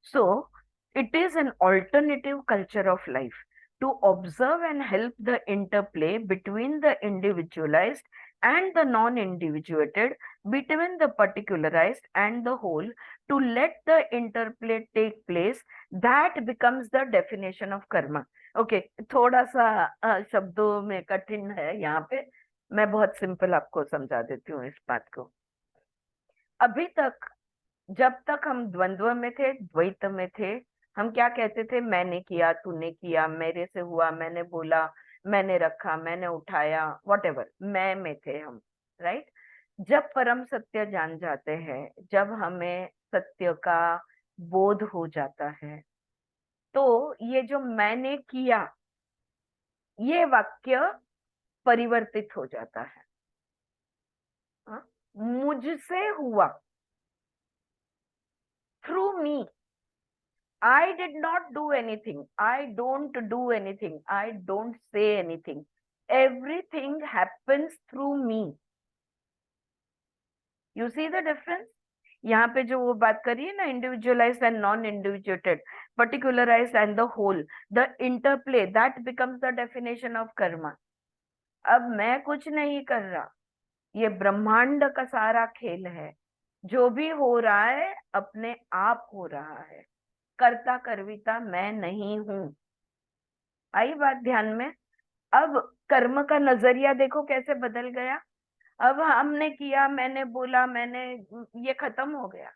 सो it is an alternative culture of life to observe and help the interplay between the individualized and the non-individuated, between the particularized and the whole, to let the interplay take place, that becomes the definition of karma. Okay, थोड़ा सा शब्दों में कठिन है यहाँ पे, मैं बहुत सिंपल आपको समझा देती हूँ इस बात को। अभी तक जब तक हम द्वंद्व में थे, द्वैत में थे, हम क्या कहते थे? मैंने किया, तूने किया, मेरे से हुआ, मैंने बोला, मैंने रखा, मैंने उठाया, वॉटेवर, मैं में थे हम, राइट? जब परम सत्य जान जाते हैं, जब हमें सत्य का बोध हो जाता है, तो ये जो मैंने किया, ये वाक्य परिवर्तित हो जाता है। हाँ? मुझसे हुआ, through me, I did not do anything. I don't do anything. I don't say anything. Everything happens through me. You see the difference? यहाँ पे जो वो बात करी है ना, individualized and non-individuated, particularized and the whole, the interplay, that becomes the definition of karma. अब मैं कुछ नहीं कर रहा, ये ब्रह्मांड का सारा खेल है। जो भी हो रहा है अपने आप हो रहा है, कर्ता कर्विता मैं नहीं हूं। आई बात ध्यान में? अब कर्म का नजरिया देखो कैसे बदल गया। अब हमने किया, मैंने बोला, मैंने, ये खत्म हो गया।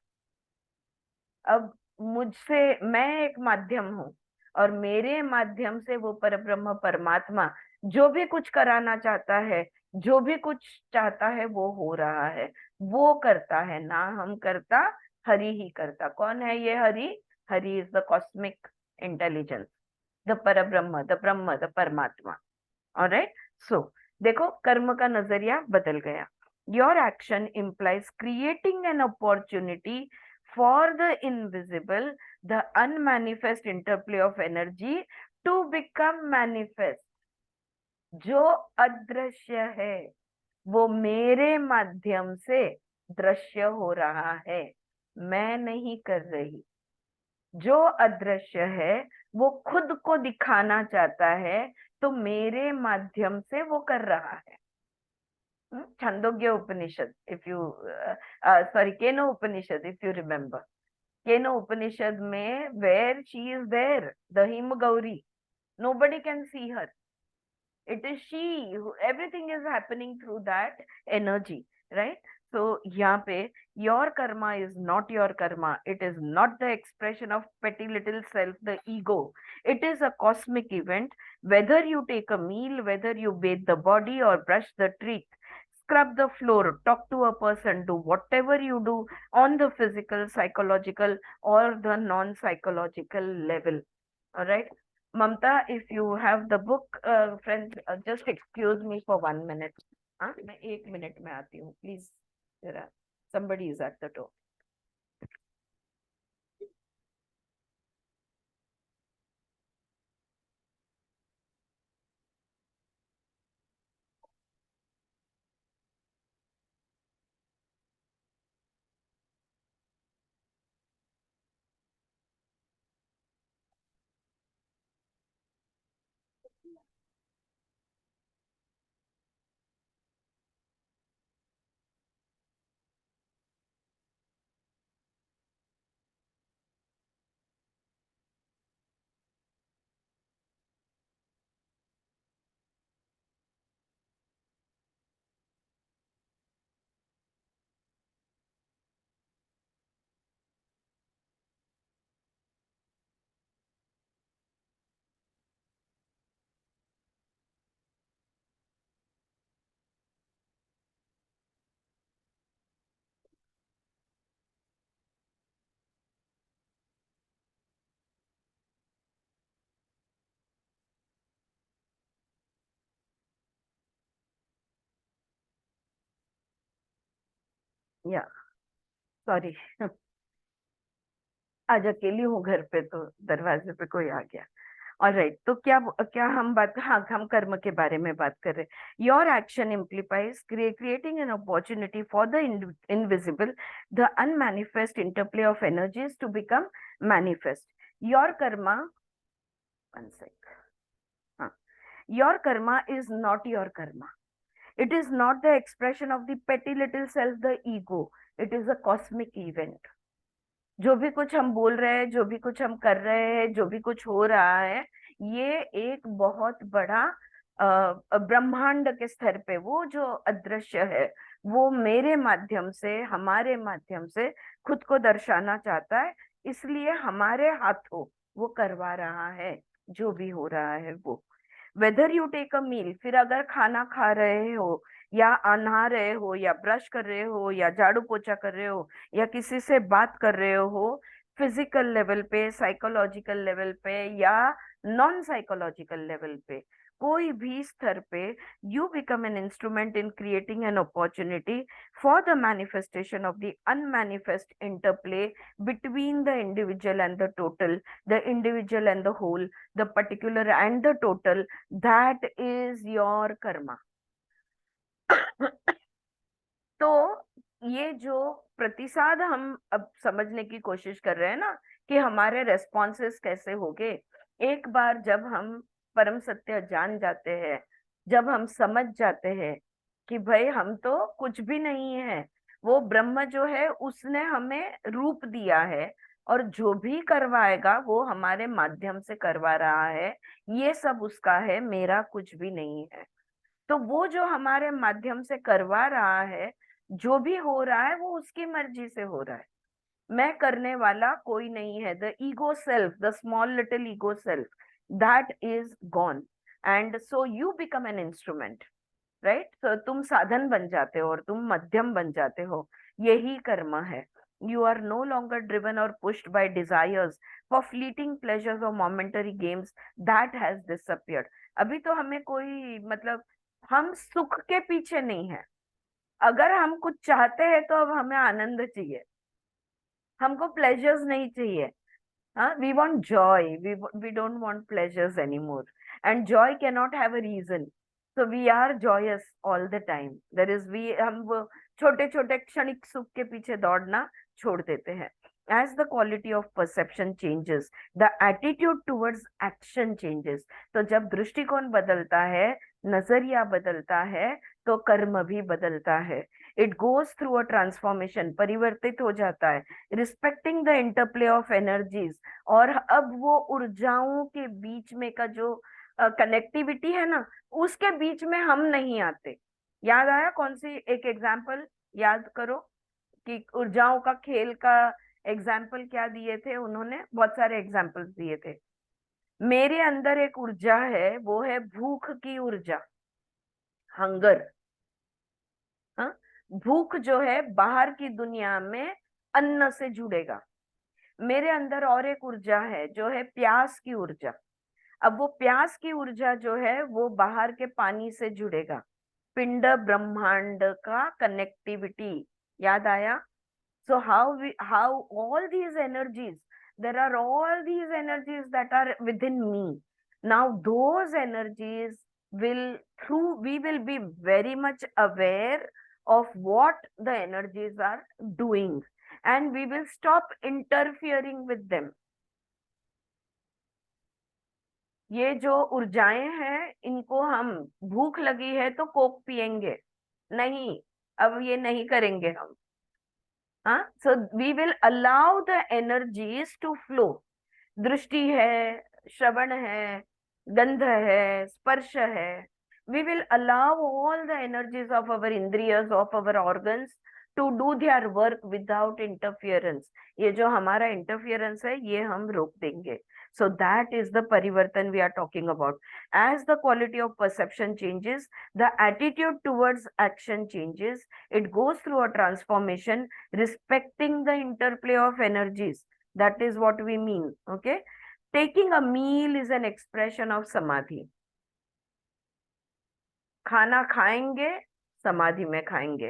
अब मुझसे, मैं एक माध्यम हूँ, और मेरे माध्यम से वो परब्रह्म परमात्मा जो भी कुछ कराना चाहता है, जो भी कुछ चाहता है, वो हो रहा है, वो करता है, ना हम करता, हरि ही करता। कौन है ये Hari? Hari is the cosmic intelligence, the परब्रह्म, द ब्रह्म, द परमात्मा। ऑलराइट, सो देखो कर्म का नजरिया बदल गया। Your action implies creating an opportunity for the invisible, the unmanifest interplay of energy to become manifest। जो अदृश्य है वो मेरे माध्यम से दृश्य हो रहा है, मैं नहीं कर रही। जो अदृश्य है वो खुद को दिखाना चाहता है, तो मेरे माध्यम से वो कर रहा है। Chandogya Upanishad, if you sorry, Kena Upanishad, if you remember, Kena Upanishad में, where she is there, the Him Gauri, nobody can see her, it is she who, everything is happening through that energy, right? So यहाँ पे your karma is not your karma, it is not the expression of petty little self, the ego. It is a cosmic event. Whether you take a meal, whether you bathe the body or brush the teeth, scrub the floor, talk to a person, do whatever you do on the physical, psychological or the non-psychological level. All right, Mamta, if you have the book, friends, just excuse me for 1 minute. हाँ, मैं 1 minute में आती हूँ, please. जरा, somebody is at the door. या sorry, आज अकेली हूँ घर पे, तो दरवाजे पे कोई आ गया। ऑलराइट, तो क्या क्या हम बात, हाँ, हम कर्म के बारे में बात कर रहे। Your action implies creating an opportunity for the invisible, the unmanifest interplay of energies to become manifest. Your karma, one sec, हाँ, your karma is not your karma. It is not the expression of the petty little self, the ego. It is a cosmic event. जो भी कुछ हम बोल रहे हैं, जो भी कुछ हम कर रहे हैं, जो भी कुछ हो रहा है, ये एक बहुत बड़ा ब्रह्मांड के स्तर पे वो जो अदृश्य है, वो मेरे माध्यम से, हमारे माध्यम से खुद को दर्शाना चाहता है। इसलिए हमारे हाथों वो करवा रहा है जो भी हो रहा है वो। वेदर यू टेक अ मील, फिर अगर खाना खा रहे हो या नहा रहे हो या ब्रश कर रहे हो या झाड़ू पोछा कर रहे हो या किसी से बात कर रहे हो, फिजिकल लेवल पे, साइकोलॉजिकल लेवल पे या नॉन साइकोलॉजिकल लेवल पे, कोई भी स्तर पे, you become an instrument in creating an opportunity for the manifestation of the unmanifest interplay between the individual and the total, the individual and the whole, the particular and the total. That is your karma. तो ये जो प्रतिसाद हम अब समझने की कोशिश कर रहे हैं ना, कि हमारे रेस्पॉन्सेस कैसे होंगे, एक बार जब हम परम सत्य जान जाते हैं, जब हम समझ जाते हैं कि भाई हम तो कुछ भी नहीं है, वो ब्रह्म जो है उसने हमें रूप दिया है और जो भी करवाएगा वो हमारे माध्यम से करवा रहा है, ये सब उसका है, मेरा कुछ भी नहीं है। तो वो जो हमारे माध्यम से करवा रहा है, जो भी हो रहा है वो उसकी मर्जी से हो रहा है। मैं करने वाला कोई नहीं है। The ego self, the small little ego self, that is gone, and so you become an instrument, right. तो तुम साधन बन जाते हो और तुम मध्यम बन जाते हो, यही कर्म है। You are no longer driven or pushed by desires for fleeting pleasures or momentary games, that has disappeared. अभी तो हमें कोई मतलब, हम सुख के पीछे नहीं है। अगर हम कुछ चाहते हैं तो अब हमें आनंद चाहिए, हमको प्लेजर्स नहीं चाहिए। हाँ, we want joy, we don't want pleasures anymore, and joy cannot have a reason, so we are joyous all the time. There is we हम वो छोटे छोटे क्षणिक सुख के पीछे दौड़ना छोड़ देते हैं। As the quality of perception changes, the attitude towards action changes. तो जब दृष्टिकोण बदलता है, नजरिया बदलता है, तो कर्म भी बदलता है। It goes through a transformation, परिवर्तित हो जाता है, respecting the interplay of energies। और अब वो ऊर्जाओं के बीच में का जो कनेक्टिविटी है ना, उसके बीच में हम नहीं आते। याद आया? कौन सी एक एग्जाम्पल याद करो कि ऊर्जाओं का खेल का एग्जाम्पल क्या दिए थे उन्होंने? बहुत सारे एग्जाम्पल्स दिए थे। मेरे अंदर एक ऊर्जा है, वो है भूख की ऊर्जा, हंगर। हाँ, भूख जो है बाहर की दुनिया में अन्न से जुड़ेगा। मेरे अंदर और एक ऊर्जा है जो है प्यास की ऊर्जा। अब वो प्यास की ऊर्जा जो है वो बाहर के पानी से जुड़ेगा, पिंड ब्रह्मांड का कनेक्टिविटी। याद आया? So how all these energies, there are all these energies that are within me. Now those energies will we will be very much aware of what the energies are doing, and we will stop interfering with them. ये जो ऊर्जाएं हैं, इनको हम, भूख लगी है तो Coke पिएंगे नहीं, अब ये नहीं करेंगे हम। हाँ, so we will allow the energies to flow. दृष्टि है, श्रवण है, गंध है, स्पर्श है, we will allow all the energies of our indriyas, of our organs to do their work without interference। ये जो हमारा इंटरफियरेंस है ये हम रोक देंगे। So that is the parivartan we are talking about. As the quality of perception changes, the attitude towards action changes. It goes through a transformation, respecting the interplay of energies. That is what we mean. Okay. Taking a meal is an expression of samadhi. खाना खाएंगे, समाधि में खाएंगे।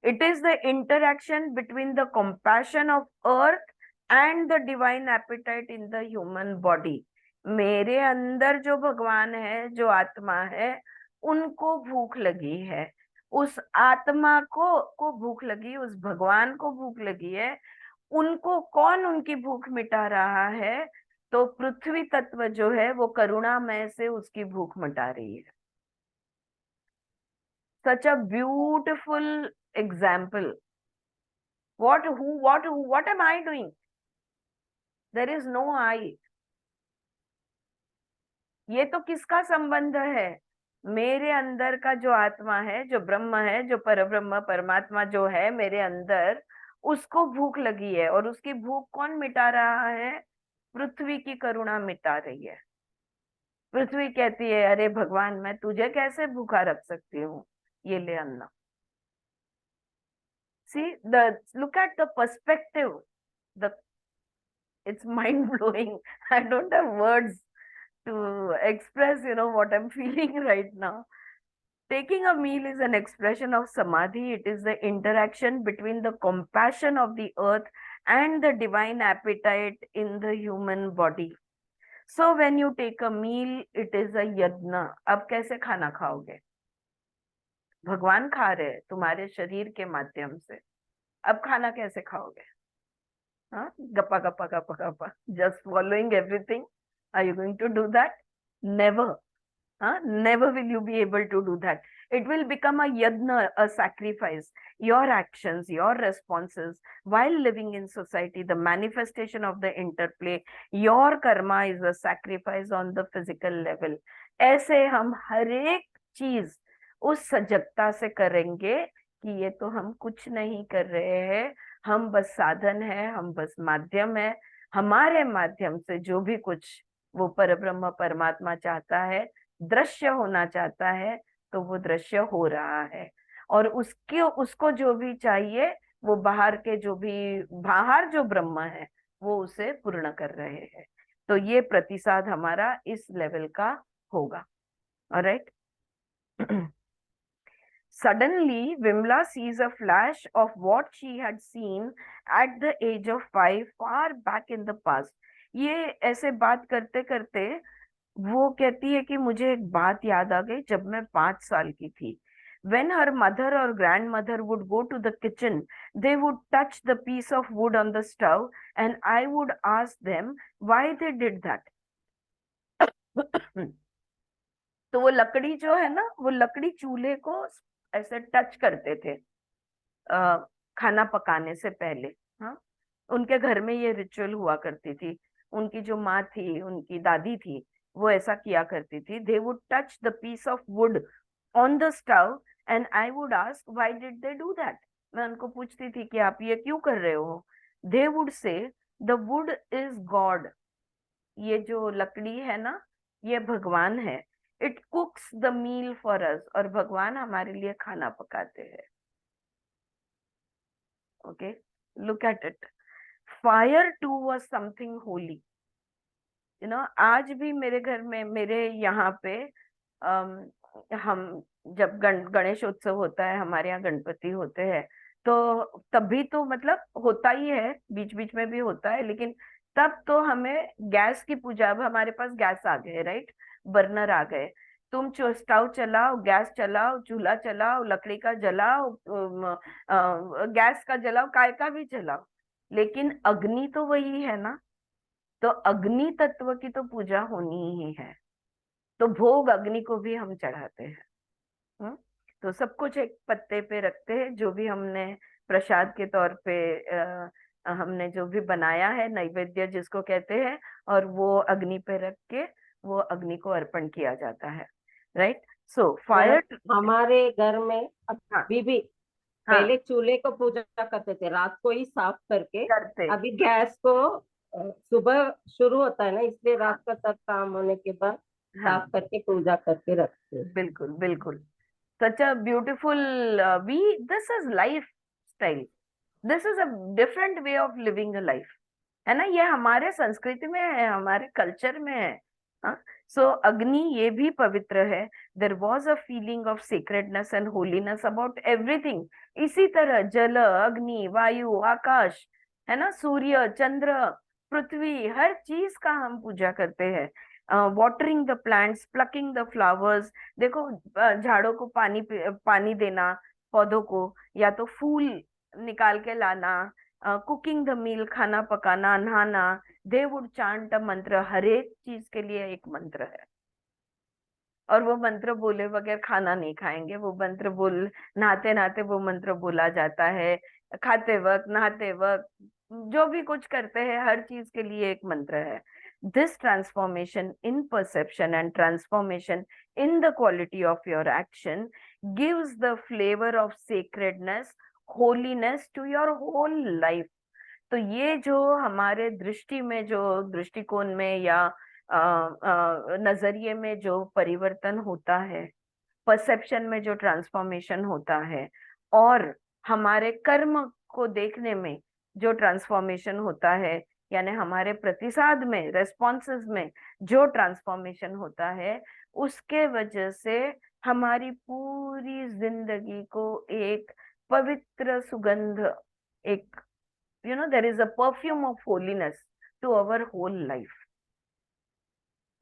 It is the interaction between the compassion of earth and the divine appetite in the human body. मेरे अंदर जो भगवान है, जो आत्मा है, उनको भूख लगी है, उस आत्मा को भूख लगी, उस भगवान को भूख लगी है। उनको कौन उनकी भूख मिटा रहा है? तो पृथ्वी तत्व जो है वो करुणामय से उसकी भूख मिटा रही है। such a beautiful example. What am I doing? There is no I. ये तो किसका संबंध है? मेरे अंदर का जो आत्मा है, जो ब्रह्म है, जो परब्रह्म परमात्मा जो है मेरे अंदर, उसको भूख लगी है, और उसकी भूख कौन मिटा रहा है? पृथ्वी की करुणा मिटा रही है। पृथ्वी कहती है, अरे भगवान, मैं तुझे कैसे भूखा रख सकती हूँ, ये ले अन्न। See the look at the perspective, the it's mind blowing. I don't have words to express, what I'm feeling right now. Taking a meal is an expression of samadhi. It is the interaction between the compassion of the earth and the divine appetite in the human body. So when you take a meal, it is a yajna. अब कैसे खाना खाओगे? भगवान खा रहे हैं तुम्हारे शरीर के माध्यम से, अब खाना कैसे खाओगे? हाँ, गप्पा गप्पा गप्पा गप्पा, just following everything. Are you going to do that? Never. Never will you be able to do that. It will become a yajna, a sacrifice. Your actions, your responses while living in society, the manifestation of the interplay, your karma is a sacrifice on the physical level. ऐसे हम हर एक चीज उस सजगता से करेंगे कि ये तो हम कुछ नहीं कर रहे हैं, हम बस साधन है, हम बस माध्यम है। हमारे माध्यम से जो भी कुछ वो परब्रह्म परमात्मा चाहता है, दृश्य होना चाहता है, तो वो दृश्य हो रहा है। और उसको जो भी चाहिए, वो बाहर जो ब्रह्म है वो उसे पूर्ण कर रहे हैं। तो ये प्रतिसाद हमारा इस लेवल का होगा। Alright. Suddenly, Vimla sees a flash of what she had seen at the age of 5 far back in the past. ये ऐसे बात करते करते वो कहती है कि मुझे एक बात याद आ गई जब मैं 5 साल की थी. When her mother or grandmother would go to the kitchen, they would touch the piece of wood on the stove, and I would ask them why they did that. तो वो लकड़ी जो है ना, वो लकड़ी चूल्हे को ऐसे टच करते थे खाना पकाने से पहले. हाँ, उनके घर में ये रिचुअल हुआ करती थी. उनकी जो माँ थी, उनकी दादी थी, वो ऐसा किया करती थी. They would touch the piece of wood on the stove and I would ask why did they do that. मैं उनको पूछती थी कि आप ये क्यों कर रहे हो. They would say the wood is God. ये जो लकड़ी है ना, ये भगवान है. It cooks the meal for us. और भगवान हमारे लिए खाना पकाते हैं. Okay, look at it. Fire too was something holy. आज भी मेरे घर में, मेरे यहाँ पे हम जब गणेश उत्सव होता है, हमारे यहाँ गणपति होते हैं, तो तभी तो मतलब होता ही है, बीच बीच में भी होता है, लेकिन तब तो हमें गैस की पूजा. अब हमारे पास गैस आ गए, राइट, बर्नर आ गए. तुम स्टव चलाओ, गैस चलाओ, चूल्हा चलाओ, लकड़ी का जलाओ, गैस का जलाओ, काय का भी जलाओ, लेकिन अग्नि तो वही है ना. तो अग्नि तत्व की तो पूजा होनी ही है. तो भोग अग्नि को भी हम चढ़ाते हैं. हम्म. तो सब कुछ एक पत्ते पे रखते हैं, जो भी हमने प्रसाद के तौर पे हमने जो भी बनाया है, नैवेद्य जिसको कहते हैं, और वो अग्नि पे रख के वो अग्नि को अर्पण किया जाता है. राइट. So fire. हमारे घर में हाँ अभी भी हाँ, पहले चूल्हे को पूजा करते थे, रात को ही साफ करके. करते. अभी गैस को सुबह शुरू होता है ना, इसलिए रात का सब काम होने के बाद हाँ, साफ करके पूजा करके रखते हैं. बिल्कुल बिल्कुल. Such a beautiful we this is lifestyle. This is a different way of living a life, है ना. ये हमारे संस्कृति में है, हमारे कल्चर में है. हाँ. सो अग्नि ये भी पवित्र है. There was a feeling of secretness and holiness about everything. इसी तरह जल, अग्नि, वायु, आकाश, है ना, सूर्य, चंद्र, पृथ्वी, हर चीज का हम पूजा करते हैं. Watering the plants, plucking the flowers. देखो, झाड़ों को पानी देना, पौधों को, या तो फूल निकाल के लाना, कुकिंग द मील, खाना पकाना, नहाना. दे वुड चांट अ मंत्र. हर एक चीज के लिए एक मंत्र है. और वो मंत्र बोले बगैर खाना नहीं खाएंगे, वो मंत्र बोल, नहाते नहाते वो मंत्र बोला जाता है, खाते वक्त, नहाते वक्त, जो भी कुछ करते हैं हर चीज के लिए एक मंत्र है. This transformation in perception and transformation in the quality of your action gives the flavor of sacredness, holiness to your whole life. तो ये जो हमारे दृष्टि में, जो दृष्टिकोण में या नजरिए में जो परिवर्तन होता है, परसेप्शन में जो ट्रांसफॉर्मेशन होता है, और हमारे कर्म को देखने में जो ट्रांसफॉर्मेशन होता है, यानी हमारे प्रतिसाद में, रेस्पॉन्सेस में जो ट्रांसफॉर्मेशन होता है, उसके वजह से हमारी पूरी जिंदगी को एक पवित्र सुगंध, एक there is a perfume of holiness to our whole life.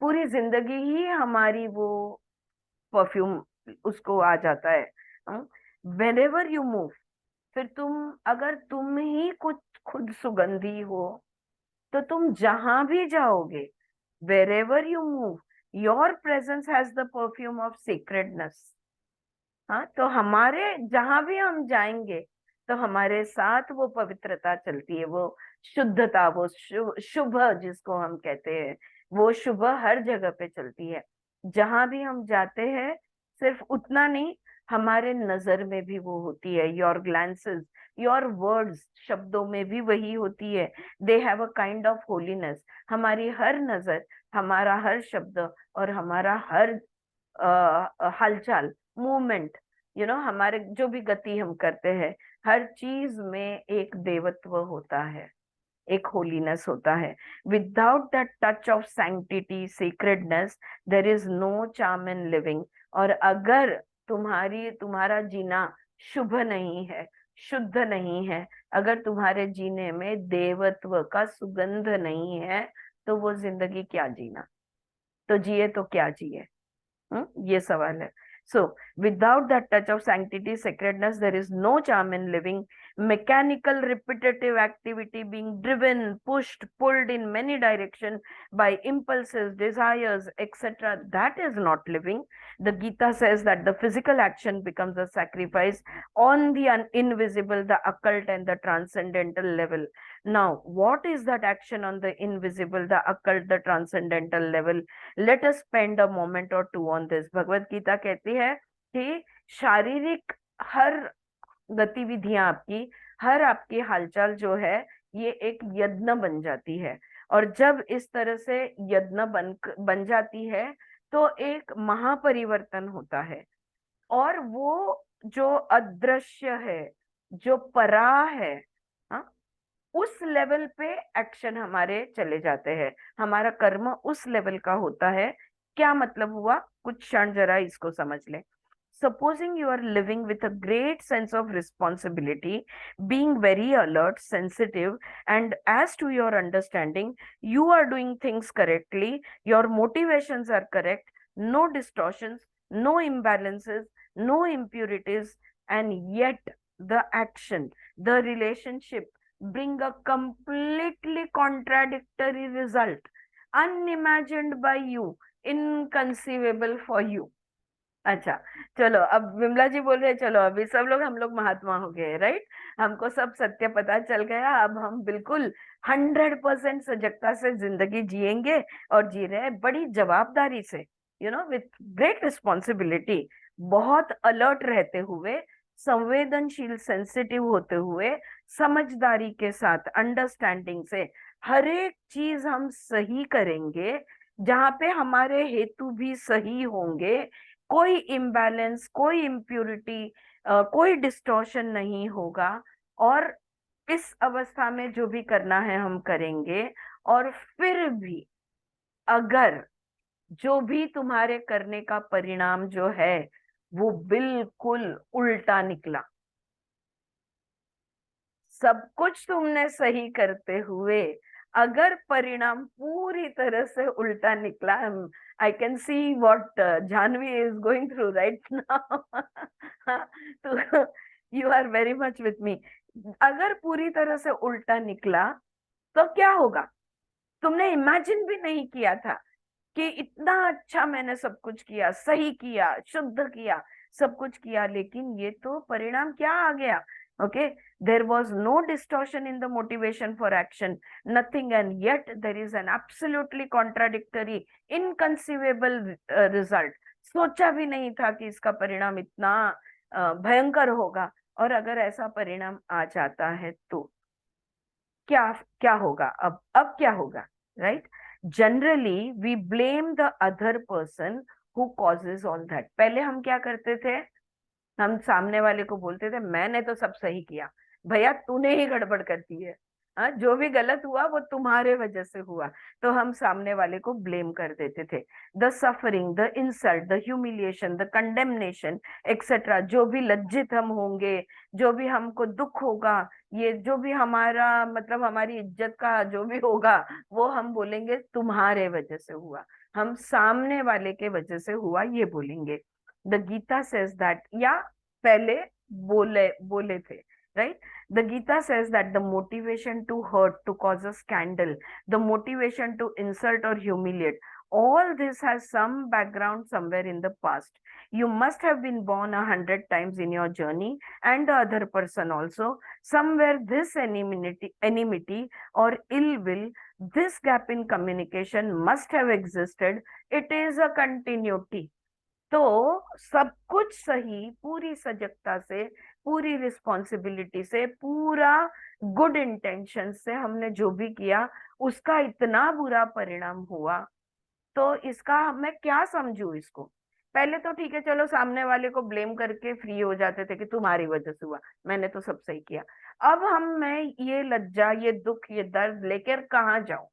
पूरी जिंदगी ही हमारी वो परफ्यूम उसको आ जाता है. व्हेनेवर यू मूव, फिर अगर तुम ही कुछ खुद सुगंधी हो, तो तुम जहां भी जाओगे, wherever you move, your presence has the perfume of sacredness. हाँ, तो हमारे जहां भी हम जाएंगे तो हमारे साथ वो पवित्रता चलती है, वो शुद्धता, वो शुभ जिसको हम कहते हैं, वो शुभ हर जगह पे चलती है. जहां भी हम जाते हैं, सिर्फ उतना नहीं, हमारे नजर में भी वो होती है. योर ग्लैंसेस, योर वर्ड्स, शब्दों में भी वही होती है. They have a kind of holiness. हमारी हर नजर, हमारा हर शब्द और हमारा हर हलचल, मूवमेंट, हमारे जो भी गति हम करते हैं, हर चीज में एक देवत्व होता है, एक होलीनेस होता है. Without that touch of sanctity, secretness, there is no charm in living. और अगर तुम्हारा जीना शुभ नहीं है, शुद्ध नहीं है, अगर तुम्हारे जीने में देवत्व का सुगंध नहीं है, तो वो जिंदगी क्या जीना, तो जिए तो क्या जिए. ये सवाल है. So, without that touch of sanctity, sacredness, there is no charm in living. Mechanical, repetitive activity being driven, pushed, pulled in many directions by impulses, desires, etc. That is not living. The Gita says that the physical action becomes a sacrifice on the invisible, the occult, and the transcendental level. Now, what is that action on the invisible, the occult, the transcendental level? Let us spend a moment or two on this. Bhagavad Gita कहती है कि शारीरिक हर गतिविधियां आपकी, हर आपकी हालचाल जो है, ये एक यज्ञ बन जाती है. और जब इस तरह से यज्ञ बन जाती है, तो एक महापरिवर्तन होता है. और वो जो अदृश्य है, जो परा है, हाँ, उस लेवल पे एक्शन हमारे चले जाते हैं, हमारा कर्म उस लेवल का होता है. क्या मतलब हुआ, कुछ क्षण जरा इसको समझ ले. Supposing you are living with a great sense of responsibility, being very alert, sensitive, and as to your understanding, you are doing things correctly, your motivations are correct, no distortions, no imbalances, no impurities, and yet the action, the relationship bring a completely contradictory result, unimagined by you, inconceivable for you. अच्छा, चलो अब विमला जी बोल रहे हैं, चलो अभी सब लोग, हम लोग महात्मा हो गए, राइट, हमको सब सत्य पता चल गया, अब हम बिल्कुल 100% सजगता से जिंदगी जिएंगे, और जी रहे हैं बड़ी जवाबदारी से, विथ ग्रेट रिस्पॉन्सिबिलिटी, बहुत अलर्ट रहते हुए, संवेदनशील, सेंसिटिव होते हुए, समझदारी के साथ, अंडरस्टैंडिंग से हर एक चीज हम सही करेंगे, जहाँ पे हमारे हेतु भी सही होंगे, कोई इम्बैलेंस, कोई इम्प्योरिटी, कोई डिस्टॉर्शन नहीं होगा. और इस अवस्था में जो भी करना है हम करेंगे. और फिर भी अगर जो भी तुम्हारे करने का परिणाम जो है वो बिल्कुल उल्टा निकला, सब कुछ तुमने सही करते हुए अगर परिणाम पूरी तरह से उल्टा निकला, I can see what Janvi is going through right now, तो you are very much with me. अगर पूरी तरह से उल्टा निकला तो क्या होगा, तुमने इमेजिन भी नहीं किया था. कि इतना अच्छा मैंने सब कुछ किया, सही किया, शुद्ध किया, सब कुछ किया, लेकिन ये तो परिणाम क्या आ गया? Okay, there was no distortion in the motivation for action, nothing, and yet there is an absolutely contradictory, inconceivable result. सोचा भी नहीं था कि इसका परिणाम इतना भयंकर होगा। और अगर ऐसा परिणाम आ जाता है तो क्या क्या होगा? अब क्या होगा? Right? Generally we blame the other person who causes all that. पहले हम क्या करते थे? हम सामने वाले को बोलते थे मैंने तो सब सही किया, भैया तूने ही गड़बड़ कर दी है, हाँ, जो भी गलत हुआ वो तुम्हारे वजह से हुआ। तो हम सामने वाले को ब्लेम कर देते थे। The suffering, the insult, the humiliation, the condemnation etcetera, जो भी लज्जित हम होंगे, जो भी हमको दुख होगा, ये जो भी हमारा मतलब हमारी इज्जत का जो भी होगा, वो हम बोलेंगे तुम्हारे वजह से हुआ, हम सामने वाले के वजह से हुआ, ये बोलेंगे। द गीता सेज दैट, या पहले बोले बोले थे, right? The Gita says that the motivation to hurt, to cause a scandal, the motivation to insult और humiliate, all this has some background somewhere in the past. You must have been born 100 times in your journey, and the other person also. Somewhere this enmity or ill will, this gap in communication must have existed. It is a continuity. तो सब कुछ सही, पूरी सजगता से, पूरी responsibility से, पूरा गुड इंटेंशन से हमने जो भी किया, उसका इतना बुरा परिणाम हुआ। तो इसका मैं क्या समझू इसको? पहले तो ठीक है, चलो सामने वाले को ब्लेम करके फ्री हो जाते थे कि तुम्हारी वजह से हुआ, मैंने तो सब सही किया। अब मैं ये लज्जा, ये दुख, ये दर्द लेकर कहाँ जाऊं?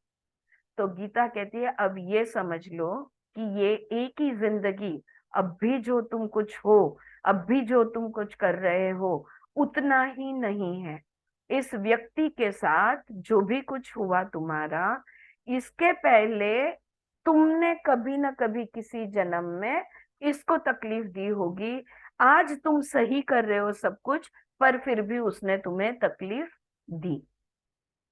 तो गीता कहती है अब ये समझ लो कि ये एक ही जिंदगी, अब भी जो तुम कुछ हो, अब भी जो तुम कुछ कर रहे हो, उतना ही नहीं है। इस व्यक्ति के साथ जो भी कुछ हुआ तुम्हारा, इसके पहले तुमने कभी ना कभी किसी जन्म में इसको तकलीफ दी होगी। आज तुम सही कर रहे हो सब कुछ, पर फिर भी उसने तुम्हें तकलीफ दी।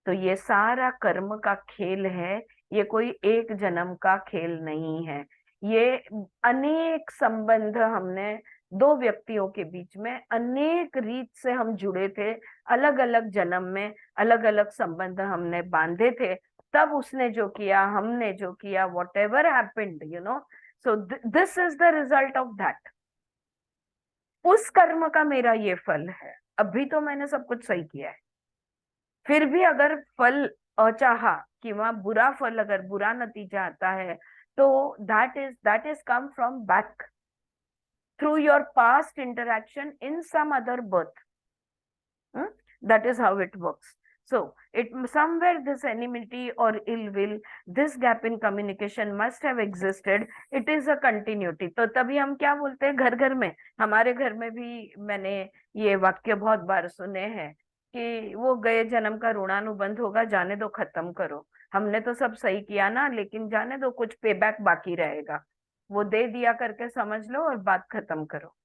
तो ये सारा कर्म का खेल है, ये कोई एक जन्म का खेल नहीं है। ये अनेक संबंध हमने दो व्यक्तियों के बीच में अनेक रीत से हम जुड़े थे, अलग अलग जन्म में अलग अलग संबंध हमने बांधे थे, तब उसने जो किया, हमने जो किया, what ever happened, so this is the result of that. उस कर्म का मेरा ये फल है। अभी तो मैंने सब कुछ सही किया है, फिर भी अगर फल अचाहा किंवा बुरा फल, अगर बुरा नतीजा आता है, तो that is come from back through your past interaction in some other birth. That is how it works. So it somewhere this enmity or ill will, this gap in communication must have existed. It is a continuity. तो तभी हम क्या बोलते हैं घर घर में, हमारे घर में भी मैंने ये वाक्य बहुत बार सुने हैं कि वो गए जन्म का ऋणानुबंध होगा, जाने दो, खत्म करो, हमने तो सब सही किया ना, लेकिन जाने दो, कुछ पे बैक बाकी रहेगा, वो दे दिया करके समझ लो और बात खत्म करो,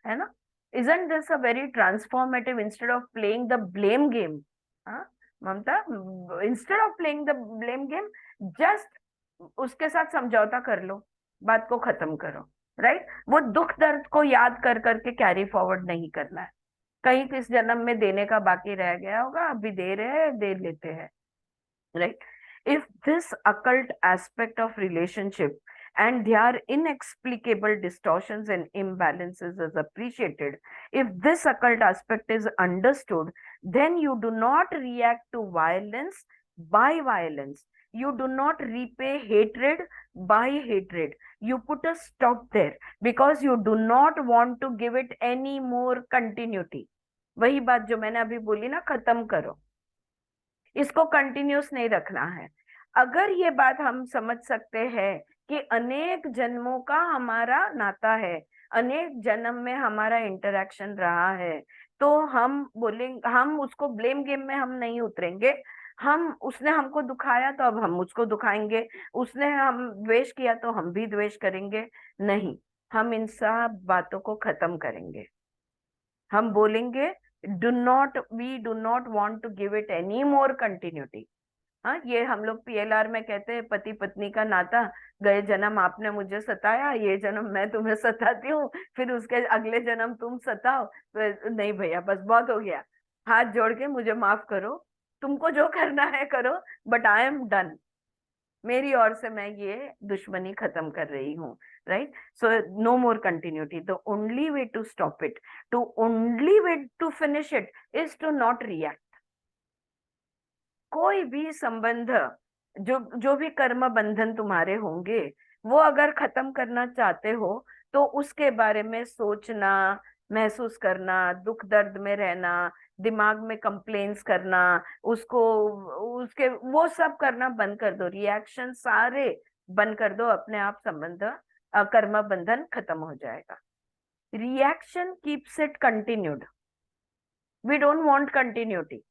है ना? Isn't this a very transformative instead of playing the blame game? हाँ ममता, instead of playing the blame game, just उसके साथ समझौता कर लो, बात को खत्म करो, राइट? वो दुख दर्द को याद कर करके कैरी फॉरवर्ड नहीं करना है। कहीं किस जन्म में देने का बाकी रह गया होगा, अभी दे रहे हैं, दे लेते हैं, right? If this occult aspect of relationship and their inexplicable distortions and imbalances is appreciated, if this occult aspect is understood, then you do not react to violence by violence. You do not repay hatred by hatred. You put a stop there because you do not want to give it any more continuity. वही बात जो मैंने अभी बोली ना, खत्म करो, इसको कंटिन्यूस नहीं रखना है। अगर ये बात हम समझ सकते हैं कि अनेक जन्मों का हमारा नाता है, अनेक जन्म में हमारा इंटरेक्शन रहा है, तो हम बोलेंगे, हम उसको ब्लेम गेम में हम नहीं उतरेंगे। हम, उसने हमको दुखाया तो अब हम उसको दुखाएंगे, उसने हम द्वेष किया तो हम भी द्वेष करेंगे, नहीं, हम इन सब बातों को खत्म करेंगे। हम बोलेंगे we do not want to give it any more continuity. हाँ, ये हम लोग PLR में कहते हैं पति पत्नी का नाता, गए जन्म आपने मुझे सताया, ये जन्म मैं तुम्हें सताती हूँ, फिर उसके अगले जन्म तुम सताओ। तो नहीं भैया, बस बहुत हो गया, हाथ जोड़ के मुझे माफ करो, तुमको जो करना है करो, बट आई एम डन, मेरी ओर से मैं ये दुश्मनी खत्म कर रही हूँ। Right, so no more continuity. The only way to stop it, to only way to finish it is to not react. कोई भी संबंध, जो भी कर्म बंधन तुम्हारे होंगे, वो अगर खत्म करना चाहते हो तो उसके बारे में सोचना, महसूस करना, दुख दर्द में रहना, दिमाग में कंप्लेन्स करना, उसको उसके वो सब करना बंद कर दो, रिएक्शन सारे बंद कर दो, अपने आप संबंध कर्म बंधन खत्म हो जाएगा। Reaction keeps it continued, we don't want continuity.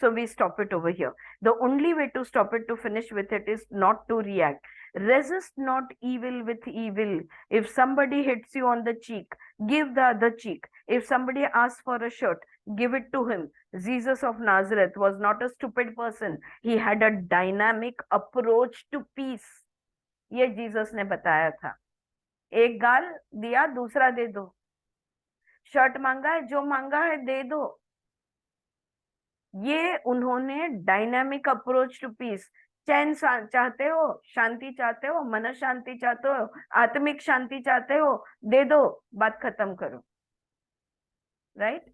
So we stop it over here. The only way to stop it, to finish with it, is not to react. Resist not evil with evil. If somebody hits you on the cheek, give the other cheek. If somebody asks for a shirt, give it to him. Jesus of Nazareth was not a stupid person. He had a dynamic approach to peace. ये Jesus ने बताया था। एक गाल दिया, दूसरा दे दो। Shirt मांगा है, जो मांगा है दे दो। ये उन्होंने डायनामिक अप्रोच टू पीस। चैन चाहते हो, शांति चाहते हो, मन शांति चाहते हो, आत्मिक शांति चाहते हो, दे दो, बात खत्म करो। राइट,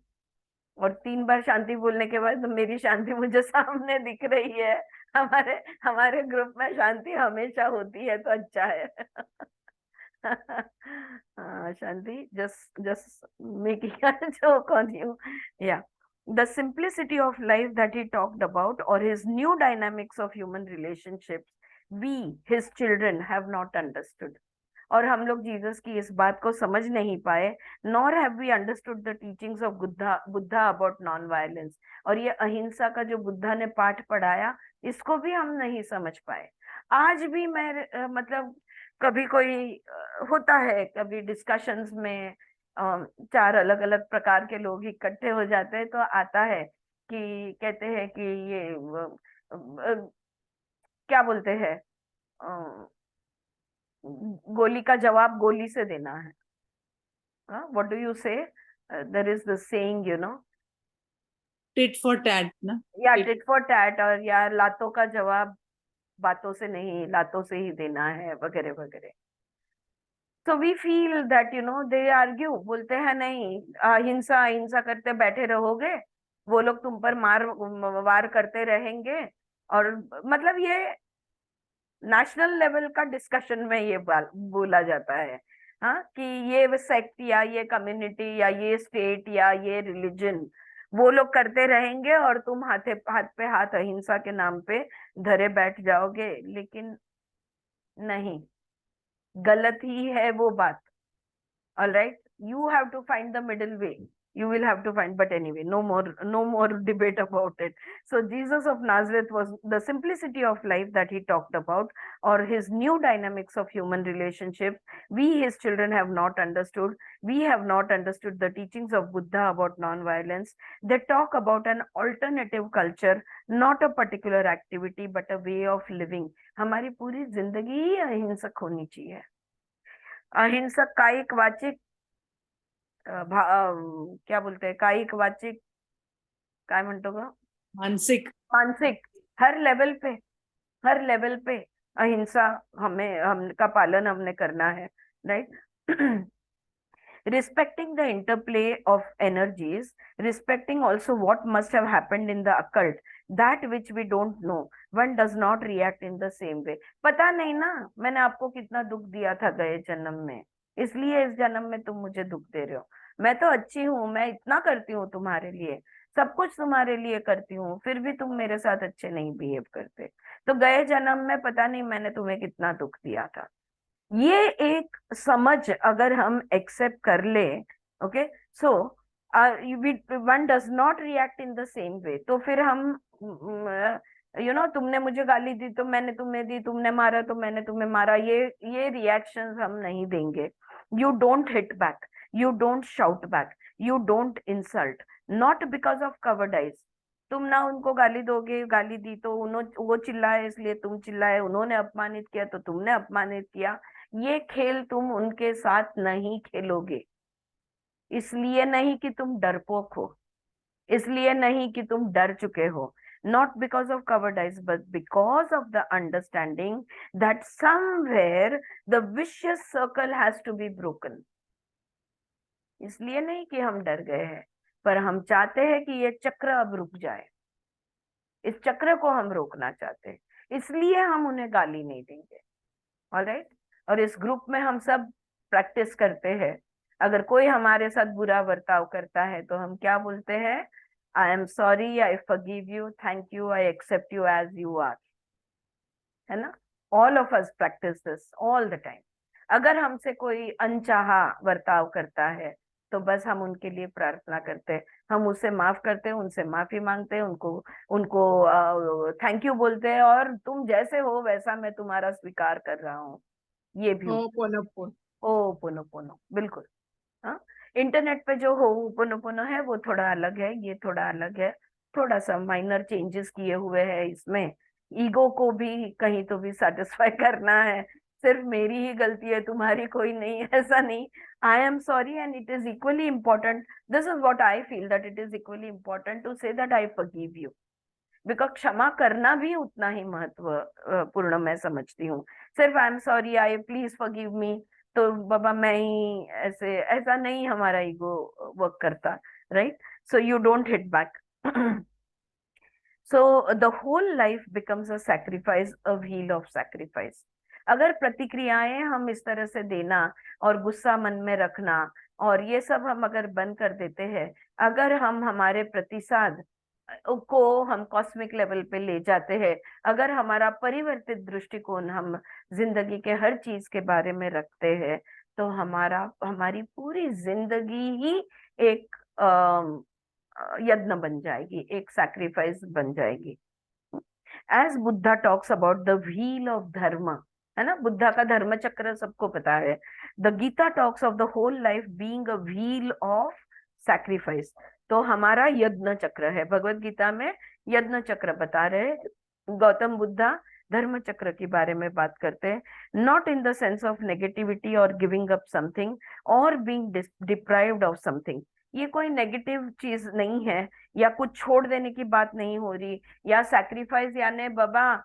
और 3 बार शांति बोलने के बाद मेरी शांति मुझे सामने दिख रही है। हमारे हमारे ग्रुप में शांति हमेशा होती है, तो अच्छा है। शांति, just making a joke on you. Yeah. The simplicity of life that he talked about, or his new dynamics of human relationships, we, his children, have not understood. और हम लोग जीसस की इस बात को समझ नहीं पाए, nor have we understood the teachings of Buddha about non violence. और ये अहिंसा का जो बुद्धा ने पाठ पढ़ाया, इसको भी हम नहीं समझ पाए। आज भी मैं मतलब कभी कोई होता है, कभी डिस्कशंस में 4 अलग अलग प्रकार के लोग इकट्ठे हो जाते हैं, तो आता है कि कहते हैं कि ये क्या बोलते हैं, गोली का जवाब गोली से देना है। What do you say, there is the saying, you know, tit for tat ना, या टिट फॉर टैट, और या लातों का जवाब बातों से नहीं, लातों से ही देना है, वगैरह वगैरह। So we feel that, you know, they argue, बोलते हैं नहीं, हिंसा हिंसा करते बैठे रहोगे, वो लोग तुम पर वार करते रहेंगे। और मतलब ये नेशनल लेवल का डिस्कशन में ये बोला जाता है, हाँ, कि ये सेक्ट या ये कम्युनिटी या ये स्टेट या ये रिलीजन, वो लोग करते रहेंगे और तुम हाथ पे हाथ अहिंसा के नाम पे धरे बैठ जाओगे। लेकिन नहीं, गलत ही है वो बात। All right, you have to find the middle way. You will have to find, but anyway, no more debate about it. So Jesus of Nazareth was the simplicity of life that he talked about, or his new dynamics of human relationships. We, his children, have not understood. We have not understood the teachings of Buddha about non-violence. They talk about an alternative culture, not a particular activity, but a way of living. हमारी पूरी जिंदगी ही अहिंसक होनी चाहिए। अहिंसक कायिक वाचिक, क्या बोलते हैं, कायिक वाचिक, काय म्हणतो ग, मानसिक, मानसिक, हर लेवल पे अहिंसा हम का पालन हमने करना है। Right, respecting the interplay of energies, respecting also what must have happened in the occult, that which we don't know, one does not react in the same way. पता नहीं ना मैंने आपको कितना दुख दिया था गए जन्म में, इसलिए इस जन्म में तुम मुझे दुख दे रहे हो। मैं तो अच्छी हूँ, मैं इतना करती हूँ तुम्हारे लिए, सब कुछ तुम्हारे लिए करती हूँ, फिर भी तुम मेरे साथ अच्छे नहीं बिहेव करते, तो गए जन्म में पता नहीं मैंने तुम्हें कितना दुख दिया था। ये एक समझ अगर हम एक्सेप्ट कर ले, okay, so one does not react in the same way, तो फिर हम यू नो, तुमने मुझे गाली दी तो मैंने तुम्हें दी, तुमने मारा तो मैंने तुम्हें मारा, ये रिएक्शंस हम नहीं देंगे। You don't hit back, you don't shout back, you don't insult, not because of cowardice, तुम ना उनको गाली दोगे, गाली दी तो वो चिल्लाए इसलिए तुम चिल्लाए, उन्होंने अपमानित किया तो तुमने अपमानित किया। ये खेल तुम उनके साथ नहीं खेलोगे। इसलिए नहीं कि तुम डरपोक हो, इसलिए नहीं कि तुम डर चुके हो, not because of cowardice but because of the understanding that somewhere the vicious circle has to be broken। इसलिए नहीं कि हम डर गए हैं, पर हम चाहते हैं कि ये चक्र अब रुक जाए। इस चक्र को हम रोकना चाहते हैं, इसलिए हम उन्हें गाली नहीं देंगे। ऑलराइट। और इस ग्रुप में हम सब प्रैक्टिस करते हैं। अगर कोई हमारे साथ बुरा बर्ताव करता है तो हम क्या बोलते हैं? I am sorry, I forgive you, thank you, I accept you as you are. है ना? All of us practice this all the time. अगर हमसे कोई अनचाहा बर्ताव करता है तो बस हम उनके लिए प्रार्थना करते हैं, हम उससे माफ करते हैं, उनसे माफी मांगते हैं, उनको उनको थैंक यू बोलते हैं, और तुम जैसे हो वैसा मैं तुम्हारा स्वीकार कर रहा हूँ। ये भी Ho'oponopono. होपोनोपोनो, बिल्कुल। हाँ, इंटरनेट पे जो होपोनोपोनो है वो थोड़ा अलग है, ये थोड़ा अलग है, थोड़ा सा माइनर चेंजेस किए हुए हैं इसमें। ईगो को भी कहीं तो भी सेटिस्फाई करना है, सिर्फ मेरी ही गलती है, तुम्हारी कोई नहीं, ऐसा नहीं। I am sorry and it is equally important, this is what I feel, that it is equally important to say that I forgive you, because क्षमा करना भी उतना ही महत्वपूर्ण मैं समझती हूँ। सिर्फ I am sorry, I please forgive me, तो बाबा मैं ही ऐसे, ऐसा नहीं हमारा ईगो वर्क करता, right? So you don't hit back. So the whole life becomes a sacrifice, a wheel of sacrifice. अगर प्रतिक्रियाएं हम इस तरह से देना और गुस्सा मन में रखना और ये सब हम अगर बंद कर देते हैं, अगर हम हमारे प्रतिसाद को हम कॉस्मिक लेवल पे ले जाते हैं, अगर हमारा परिवर्तित दृष्टिकोण हम जिंदगी के हर चीज के बारे में रखते हैं, तो हमारी पूरी जिंदगी ही एक यज्ञ बन जाएगी, एक सैक्रिफाइस बन जाएगी। As Buddha talks about the wheel of dharma, है ना? बुद्धा का धर्म चक्र सबको पता है। The Gita talks of the whole life being a wheel of sacrifice. तो हमारा यज्ञ चक्र है, भगवत गीता में यज्ञ चक्र बता रहे हैं। गौतम बुद्धा धर्म चक्र के बारे में बात करते हैं, not in the sense of negativity और गिविंग अप समथिंग और बीइंग डिप्राइव्ड ऑफ समथिंग। ये कोई नेगेटिव चीज नहीं है, या कुछ छोड़ देने की बात नहीं हो रही, या सैक्रिफाइस यानी बाबा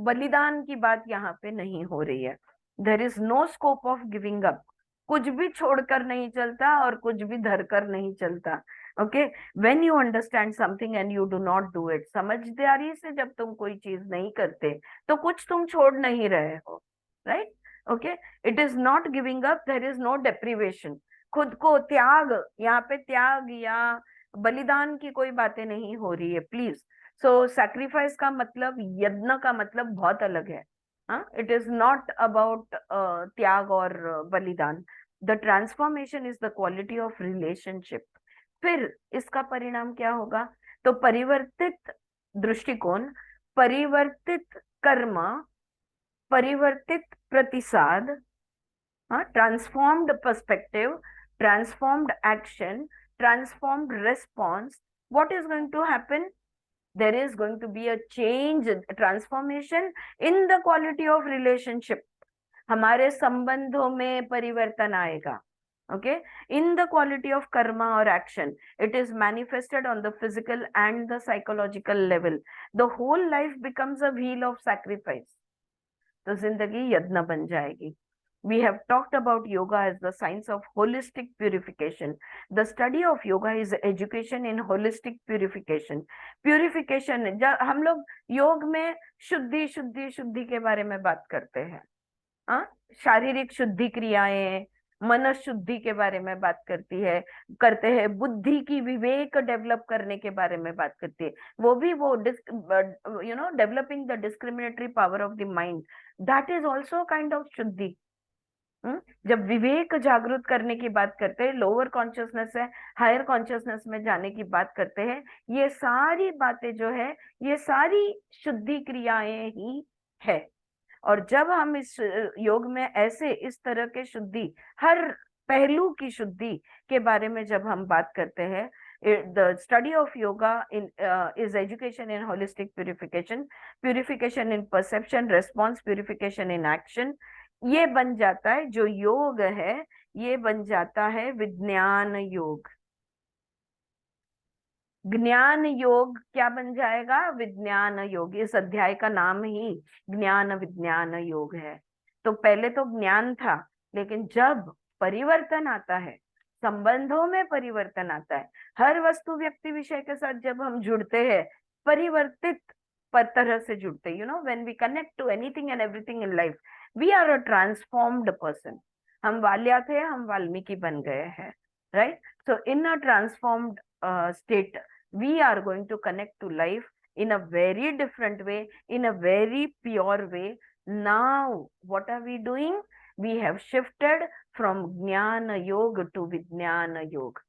बलिदान की बात यहाँ पे नहीं हो रही है। There is no scope of giving up. कुछ भी छोड़कर नहीं चलता और कुछ भी धरकर नहीं चलता। Okay, when you understand something and you do not do it, समझदारी से जब तुम कोई चीज नहीं करते तो कुछ तुम छोड़ नहीं रहे हो, right? Okay, it is not giving up, there is no deprivation. खुद को त्याग, यहाँ पे त्याग या बलिदान की कोई बातें नहीं हो रही है, प्लीज। सो सैक्रिफाइस का मतलब, यज्ञ का मतलब बहुत अलग है। हाँ, इट इज नॉट अबाउट त्याग और बलिदान। The transformation is the quality of relationship. फिर इसका परिणाम क्या होगा? तो परिवर्तित दृष्टिकोण, परिवर्तित कर्म, परिवर्तित प्रतिसाद, हाँ, transformed perspective, transformed action, transformed response. What is going to happen? There is going to be a change, transformation in the quality of relationship. हमारे संबंधों में परिवर्तन आएगा। Okay, in the quality of karma or action, it is manifested on the physical and the psychological level. The whole life becomes a wheel of sacrifice. तो जिंदगी यज्ञ बन जाएगी। We have talked about yoga as the science of holistic purification. The study of yoga is education in holistic purification. Purification, जब हम लोग योग में शुद्धि शुद्धि शुद्धि के बारे में बात करते हैं, हाँ, शारीरिक शुद्धि क्रियाएं, मन शुद्धि के बारे में बात करते हैं, बुद्धि की विवेक डेवलप करने के बारे में बात करती है, वो भी वो developing the discriminatory power of the mind, that is also kind of शुद्धि। जब विवेक जागृत करने की बात करते हैं, लोअर कॉन्शियसनेस से हायर कॉन्शियसनेस में जाने की बात करते हैं, ये सारी बातें जो है, ये सारी शुद्धि क्रियाएं ही है। और जब हम इस योग में ऐसे इस तरह के शुद्धि, हर पहलू की शुद्धि के बारे में जब हम बात करते हैं, The study of yoga is education in holistic purification, purification in perception, response, purification in action. ये बन जाता है जो योग है, ये बन जाता है विज्ञान योग. ज्ञान योग क्या बन जाएगा? विज्ञान योग. इस अध्याय का नाम ही ज्ञान विज्ञान योग है. तो पहले तो ज्ञान था, लेकिन जब परिवर्तन आता है, संबंधों में परिवर्तन आता है, हर वस्तु व्यक्ति विषय के साथ जब हम जुड़ते हैं, परिवर्तित तरह से जुड़ते हैं. When we connect to anything and everything in life, we are a transformed person. हम वाल्या थे, हम वाल्मीकि बन गए हैं, right? So in a transformed state, we are going to connect to life in a very different way, in a very pure way. Now what are we doing? We have shifted from Jnana Yoga to Vijnana Yoga.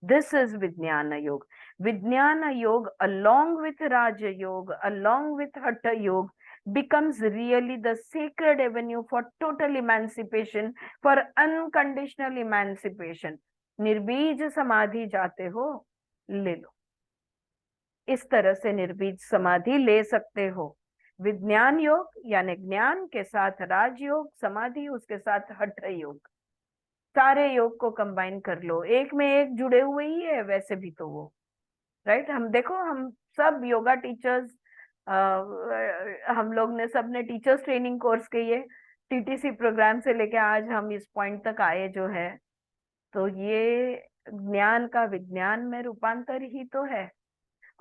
This is Vijnana Yoga. Vijnana Yoga along with Raja Yoga, along with Hatha Yoga, becomes really the sacred avenue for total emancipation, for unconditional emancipation. निर्बीज समाधि जाते हो, ले लो. इस तरह से निर्बीज समाधि ले सकते हो. विज्ञान योग यानी ज्ञान के साथ राजयोग, समाधि उसके साथ हठ योग, सारे योग को कंबाइन कर लो. एक में एक जुड़े हुए ही है वैसे भी तो वो, राइट? हम देखो, हम सब योगा टीचर्स, हम लोग ने सबने टीचर्स ट्रेनिंग कोर्स किए, टीटीसी प्रोग्राम से लेके आज हम इस पॉइंट तक आए जो है, तो ये ज्ञान का विज्ञान में रूपांतर ही तो है.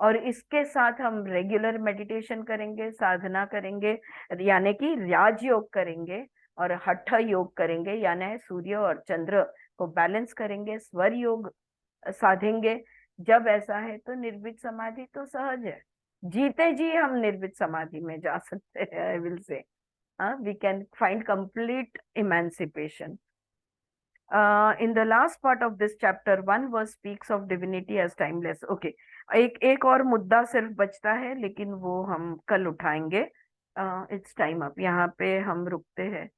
और इसके साथ हम रेगुलर मेडिटेशन करेंगे, साधना करेंगे, यानी कि राजयोग करेंगे, और हठ योग करेंगे, यानी सूर्य और चंद्र को बैलेंस करेंगे, स्वर योग साधेंगे. जब ऐसा है तो निर्वित समाधि तो सहज है. जीते जी हम निर्वित समाधि में जा सकते हैं. I will say we can find complete emancipation. In the last part of this chapter, 1 verse speaks of divinity as timeless. Okay, एक और मुद्दा सिर्फ बचता है, लेकिन वो हम कल उठाएंगे. It's time up. यहाँ पे हम रुकते हैं.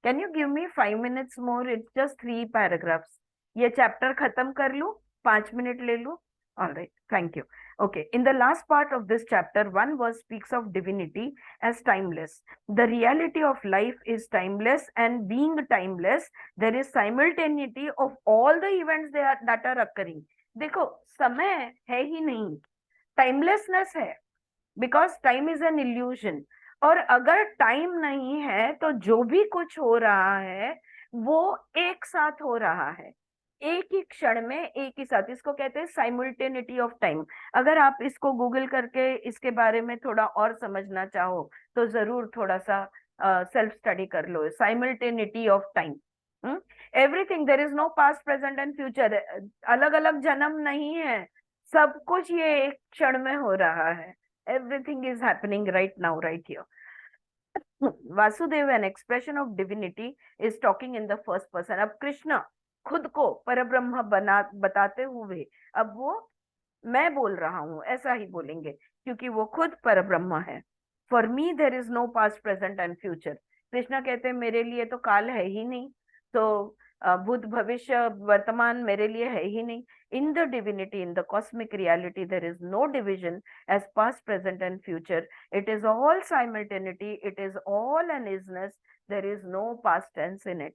Can you give me 5 minutes more? It's just 3 paragraphs. ये chapter खत्म कर लूँ, 5 मिनट ले लूँ. All right, thank you. Okay, in the last part of this chapter, 1 verse speaks of divinity as timeless. The reality of life is timeless, and being timeless, there is simultaneity of all the events that are occurring. देखो, समय है ही नहीं, timelessness है, because time is an illusion. और अगर time नहीं है तो जो भी कुछ हो रहा है वो एक साथ हो रहा है, एक ही क्षण में, एक ही साथ. इसको कहते हैं साइमल्टेनिटी ऑफ टाइम. अगर आप इसको गूगल करके इसके बारे में थोड़ा और समझना चाहो तो जरूर थोड़ा सा सेल्फ स्टडी कर लो. Simultaneity of time, everything, there is no past, present and future. अलग अलग जन्म नहीं है, सब कुछ ये एक क्षण में हो रहा है. Everything is happening right now, right here. Vasudev, an expression of divinity, is talking in the first person. अब कृष्ण खुद को परब्रह्म बताते हुए, अब वो मैं बोल रहा हूं ऐसा ही बोलेंगे, क्योंकि वो खुद परब्रह्म है. For me there is no past, present and future. Krishna कहते हैं मेरे लिए तो काल है ही नहीं, तो भूत भविष्य वर्तमान मेरे लिए है ही नहीं. In the divinity, in the cosmic reality, there is no division as past, present and future. It is all simultaneity, it is all an isness, there is no past tense in it.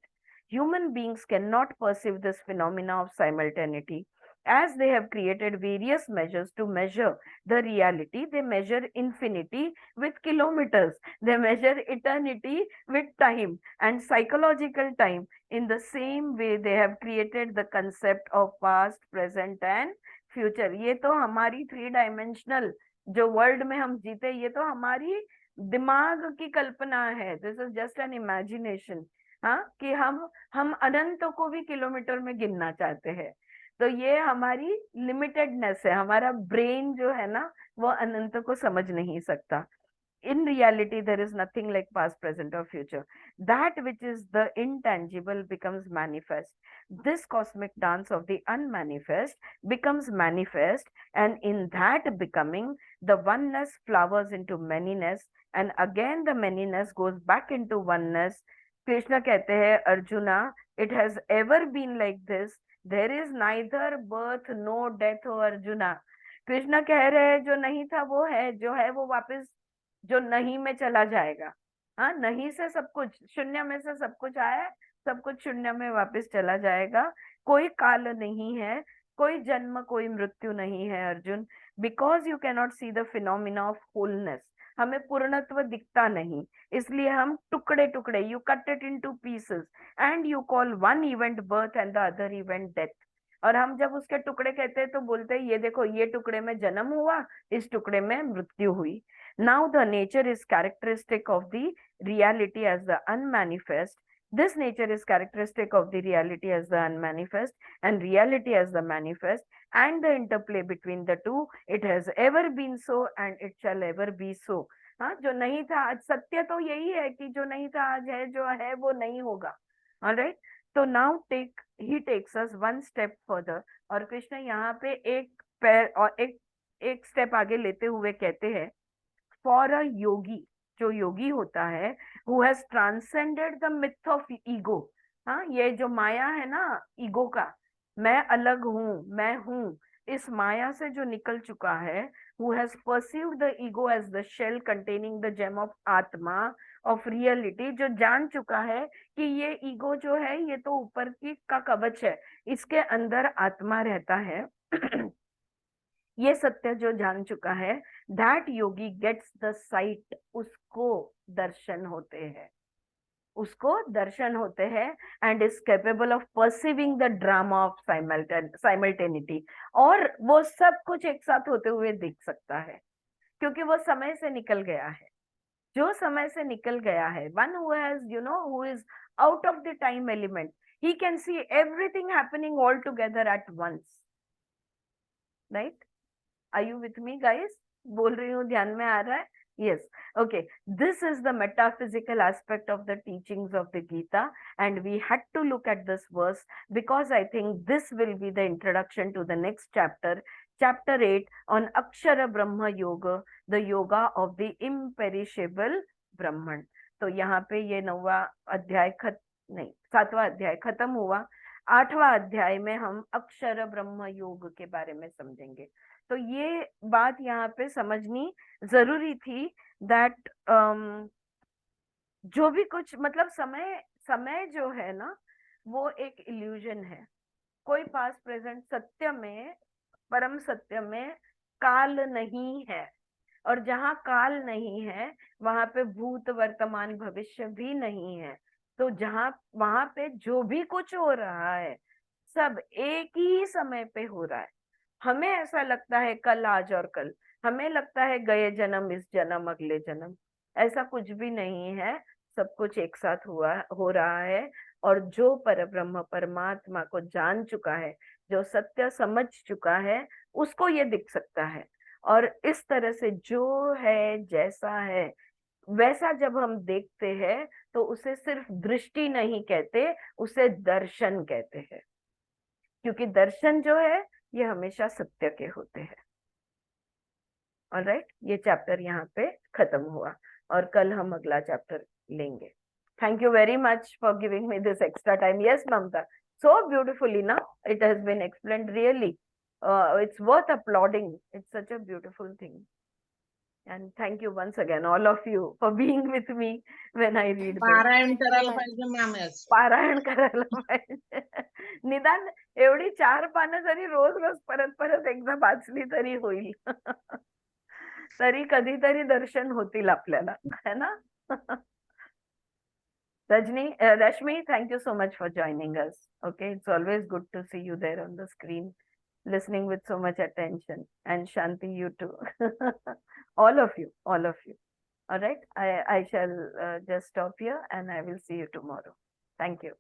Human beings cannot perceive this phenomena of simultaneity. As they have created various measures to measure the reality, they measure infinity with kilometers, they measure eternity with time and psychological time. In the same way, they have created the concept of past, present and future. ये तो हमारी 3 dimensional जो world में हम जीते, ये तो हमारी दिमाग की कल्पना है. This is just an imagination. हाँ, कि हम अनंत को भी किलोमीटर में गिनना चाहते हैं, तो ये हमारी लिमिटेडनेस है. हमारा ब्रेन जो है ना, वो अनंत को समझ नहीं सकता. In reality, there is nothing like past, present or future. That which is the intangible becomes manifest. This cosmic dance of the unmanifest becomes manifest, and in that becoming, the oneness flowers into manyness, and again the manyness goes back into oneness. Krishna कहते हैं, Arjuna, it has ever been like this, there is neither birth no death हो अर्जुना। कृष्ण कह रहे हैं जो नहीं था वो है, जो है वो वापस जो नहीं में चला जाएगा। हाँ, नहीं से सब कुछ, शून्य में से सब कुछ आया, सब कुछ शून्य में वापस चला जाएगा। कोई काल नहीं है, कोई जन्म कोई मृत्यु नहीं है Arjun, because you cannot see the phenomena of wholeness. हमें पूर्णत्व दिखता नहीं, इसलिए हम टुकड़े टुकड़े, you cut it into pieces and you call one event birth and the other event death. और हम जब उसके टुकड़े कहते हैं तो बोलते हैं ये देखो, ये टुकड़े में जन्म हुआ, इस टुकड़े में मृत्यु हुई। Now the nature is characteristic of the reality as the unmanifest. This nature is characteristic of the reality as the unmanifest and reality as the manifest, and the interplay between the two. It has ever been so and it shall ever be so. हाँ, जो नहीं था आज, सत्य तो यही है कि जो नहीं था आज है, जो है वो नहीं होगा। ऑलराइट, तो now he takes us one step further, और कृष्ण यहाँ पे एक पैर और एक स्टेप आगे लेते हुए कहते हैं, फॉर अ योगी, जो योगी होता है, who has transcended the myth of ego. हाँ, ये जो माया है ना, ईगो का, मैं अलग हूँ, मैं हूँ, इस माया से जो निकल चुका है, who has perceived the ego as the shell containing the gem of atma of reality, जो जान चुका है कि ये ईगो जो है ये तो ऊपर की का कवच है, इसके अंदर आत्मा रहता है। ये सत्य जो जान चुका है, that yogi gets the sight, उसको दर्शन होते हैं, उसको दर्शन होते हैं, and is capable of perceiving the drama of simultaneity, और वो सब कुछ एक साथ होते हुए दिख सकता है, क्योंकि वो समय से निकल गया है। जो समय से निकल गया है, one who has who is out of the time element, he can see everything happening all together at once. Right, are you with me guys? बोल रही हूँ, ध्यान में आ रहा है? Yes, okay. This is the metaphysical aspect of the teachings of the Gita, and we had to look at this verse because I think this will be the introduction to the next chapter, chapter 8 on Akshara Brahma Yoga, the yoga of the imperishable Brahman. तो यहाँ पे ये 9वां अध्याय नहीं, 7वां अध्याय खत्म हुआ। 8वां अध्याय में हम अक्षर ब्रह्म योग के बारे में समझेंगे। तो ये बात यहाँ पे समझनी जरूरी थी, दैट जो भी कुछ मतलब समय जो है ना, वो एक इल्यूजन है। कोई पास प्रेजेंट सत्य में, परम सत्य में काल नहीं है, और जहाँ काल नहीं है वहां पे भूत वर्तमान भविष्य भी नहीं है। तो जहाँ वहां पे जो भी कुछ हो रहा है, सब एक ही समय पे हो रहा है। हमें ऐसा लगता है कल, आज और कल, हमें लगता है गए जन्म, इस जन्म, अगले जन्म, ऐसा कुछ भी नहीं है। सब कुछ एक साथ हो रहा है, और जो परब्रह्म परमात्मा को जान चुका है, जो सत्य समझ चुका है, उसको ये दिख सकता है। और इस तरह से जो है, जैसा है वैसा जब हम देखते हैं, तो उसे सिर्फ दृष्टि नहीं कहते, उसे दर्शन कहते हैं, क्योंकि दर्शन जो है ये हमेशा सत्य के होते हैं। ऑलराइट, ये चैप्टर यहाँ पे खत्म हुआ, और कल हम अगला चैप्टर लेंगे। Thank you very much for giving me this extra time. Yes Mamta, so beautifully now it has been explained, really it's worth applauding, it's such a beautiful thing, and thank you once again all of you for being with me when I read this. पारायण करायला पाहिजे ma'am. पारायण करायला पाहिजे, निदान एवढी 4 पानं जरी रोज रोज परत परत एकदा वाचली तरी होईल. तरी कधीतरी दर्शन होतील आपल्याला, है ना? Rashmi, thank you so much for joining us. Okay, it's always good to see you there on the screen, listening with so much attention. And Shanti, you too. All of you, all of you. All right, I shall just stop here, and I will see you tomorrow. Thank you.